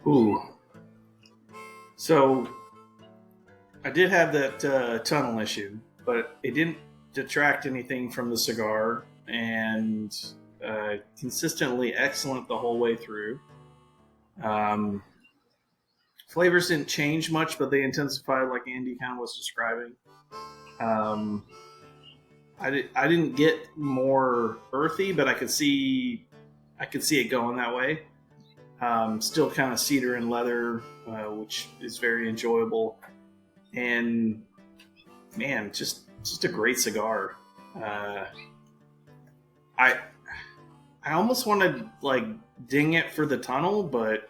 Speaker 5: Ooh. So, I did have that tunnel issue, but it didn't detract anything from the cigar, and consistently excellent the whole way through. Flavors didn't change much, but they intensified, like Andy kind of was describing. I didn't get more earthy, but I could see it going that way. Still kind of cedar and leather, which is very enjoyable. And man, just a great cigar. I almost want to like ding it for the tunnel, but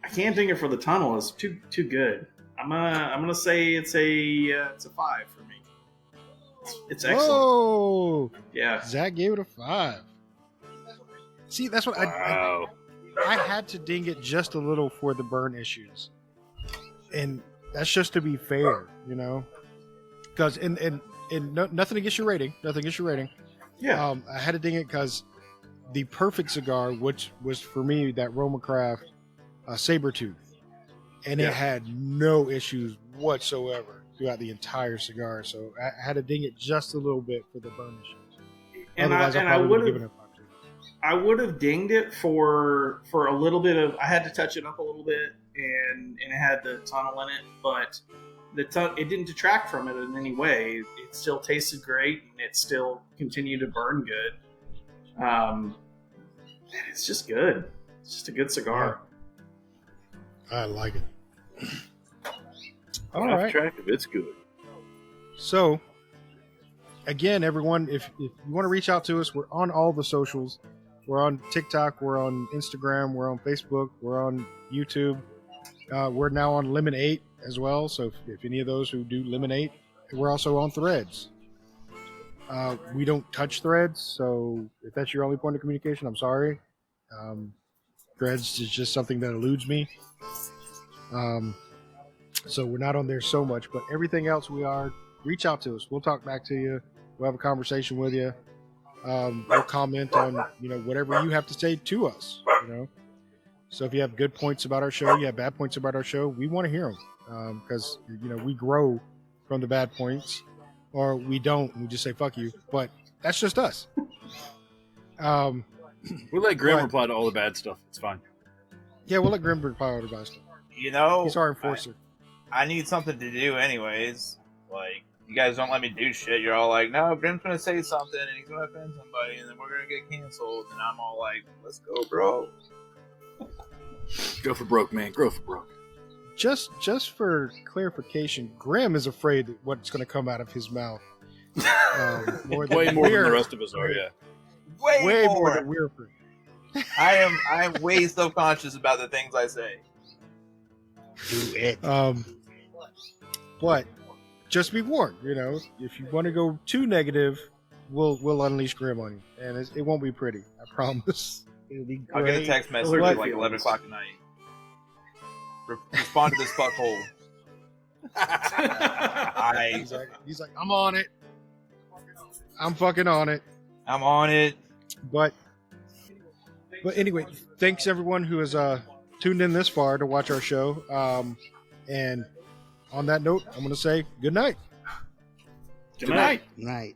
Speaker 5: I can't ding it for the tunnel. It's too good. I'm gonna say it's a 5 for me. It's excellent.
Speaker 1: Whoa!
Speaker 5: Yeah.
Speaker 1: Zach gave it a 5. See, that's what
Speaker 2: Wow.
Speaker 1: I had to ding it just a little for the burn issues, and that's just to be fair, you know. Because nothing against your rating,
Speaker 5: Yeah.
Speaker 1: I had to ding it because the perfect cigar, which was for me that Roma Craft Sabertooth, and
Speaker 5: Yeah.
Speaker 1: it had no issues whatsoever throughout the entire cigar. So I had to ding it just a little bit for the burn issues.
Speaker 5: And
Speaker 1: Otherwise,
Speaker 5: I
Speaker 1: probably
Speaker 5: would
Speaker 1: would've
Speaker 5: have
Speaker 1: given it a 5 too.
Speaker 5: I would have dinged it for a little bit of. I had to touch it up a little bit, and it had the tunnel in it, but it didn't detract from it in any way. It still tasted great, and it still continued to burn good. It's just good. It's just a good cigar.
Speaker 1: I like it. All
Speaker 2: Off
Speaker 1: right.
Speaker 2: track of it's good.
Speaker 1: So, again, everyone, if you want to reach out to us, we're on all the socials. We're on TikTok, we're on Instagram, we're on Facebook, we're on YouTube. We're now on Lemon 8 as well. So if any of those who do Lemon 8, we're also on Threads. We don't touch Threads, so if that's your only point of communication, I'm sorry. Threads is just something that eludes me. So we're not on there so much, but everything else we are. Reach out to us. We'll talk back to you. We'll have a conversation with you. We'll comment on whatever you have to say to us. So if you have good points about our show, you have bad points about our show, we want to hear them because we grow from the bad points, or we don't. And we just say fuck you, but that's just us.
Speaker 2: We'll let Grimm reply to all the bad stuff. It's fine.
Speaker 1: Yeah, we'll let Grimm reply to all the bad stuff. He's our enforcer.
Speaker 3: I need something to do anyways. Like, you guys don't let me do shit. You're all like, no, Grimm's gonna say something and he's gonna offend somebody and then we're gonna get canceled. And I'm all like, let's go, bro.
Speaker 2: Go for broke, man. Go for broke.
Speaker 1: Just for clarification, Grimm is afraid that what's going to come out of his mouth.
Speaker 2: Way more than the rest of us are, yeah.
Speaker 3: Way more
Speaker 1: than we're afraid.
Speaker 3: I am way self-conscious about the things I say.
Speaker 4: Do it.
Speaker 1: But just be warned, if you want to go too negative, we'll unleash Grimm on you, and it won't be pretty. I promise.
Speaker 4: It'll be great.
Speaker 3: I'll get a text message at like 11 o'clock at night. Respond to this fuckhole.
Speaker 1: He's like, I'm on it. I'm fucking on it.
Speaker 3: I'm on it.
Speaker 1: But anyway, thanks everyone who has tuned in this far to watch our show. And on that note, I'm going to say good night.
Speaker 2: Good night.
Speaker 4: Night.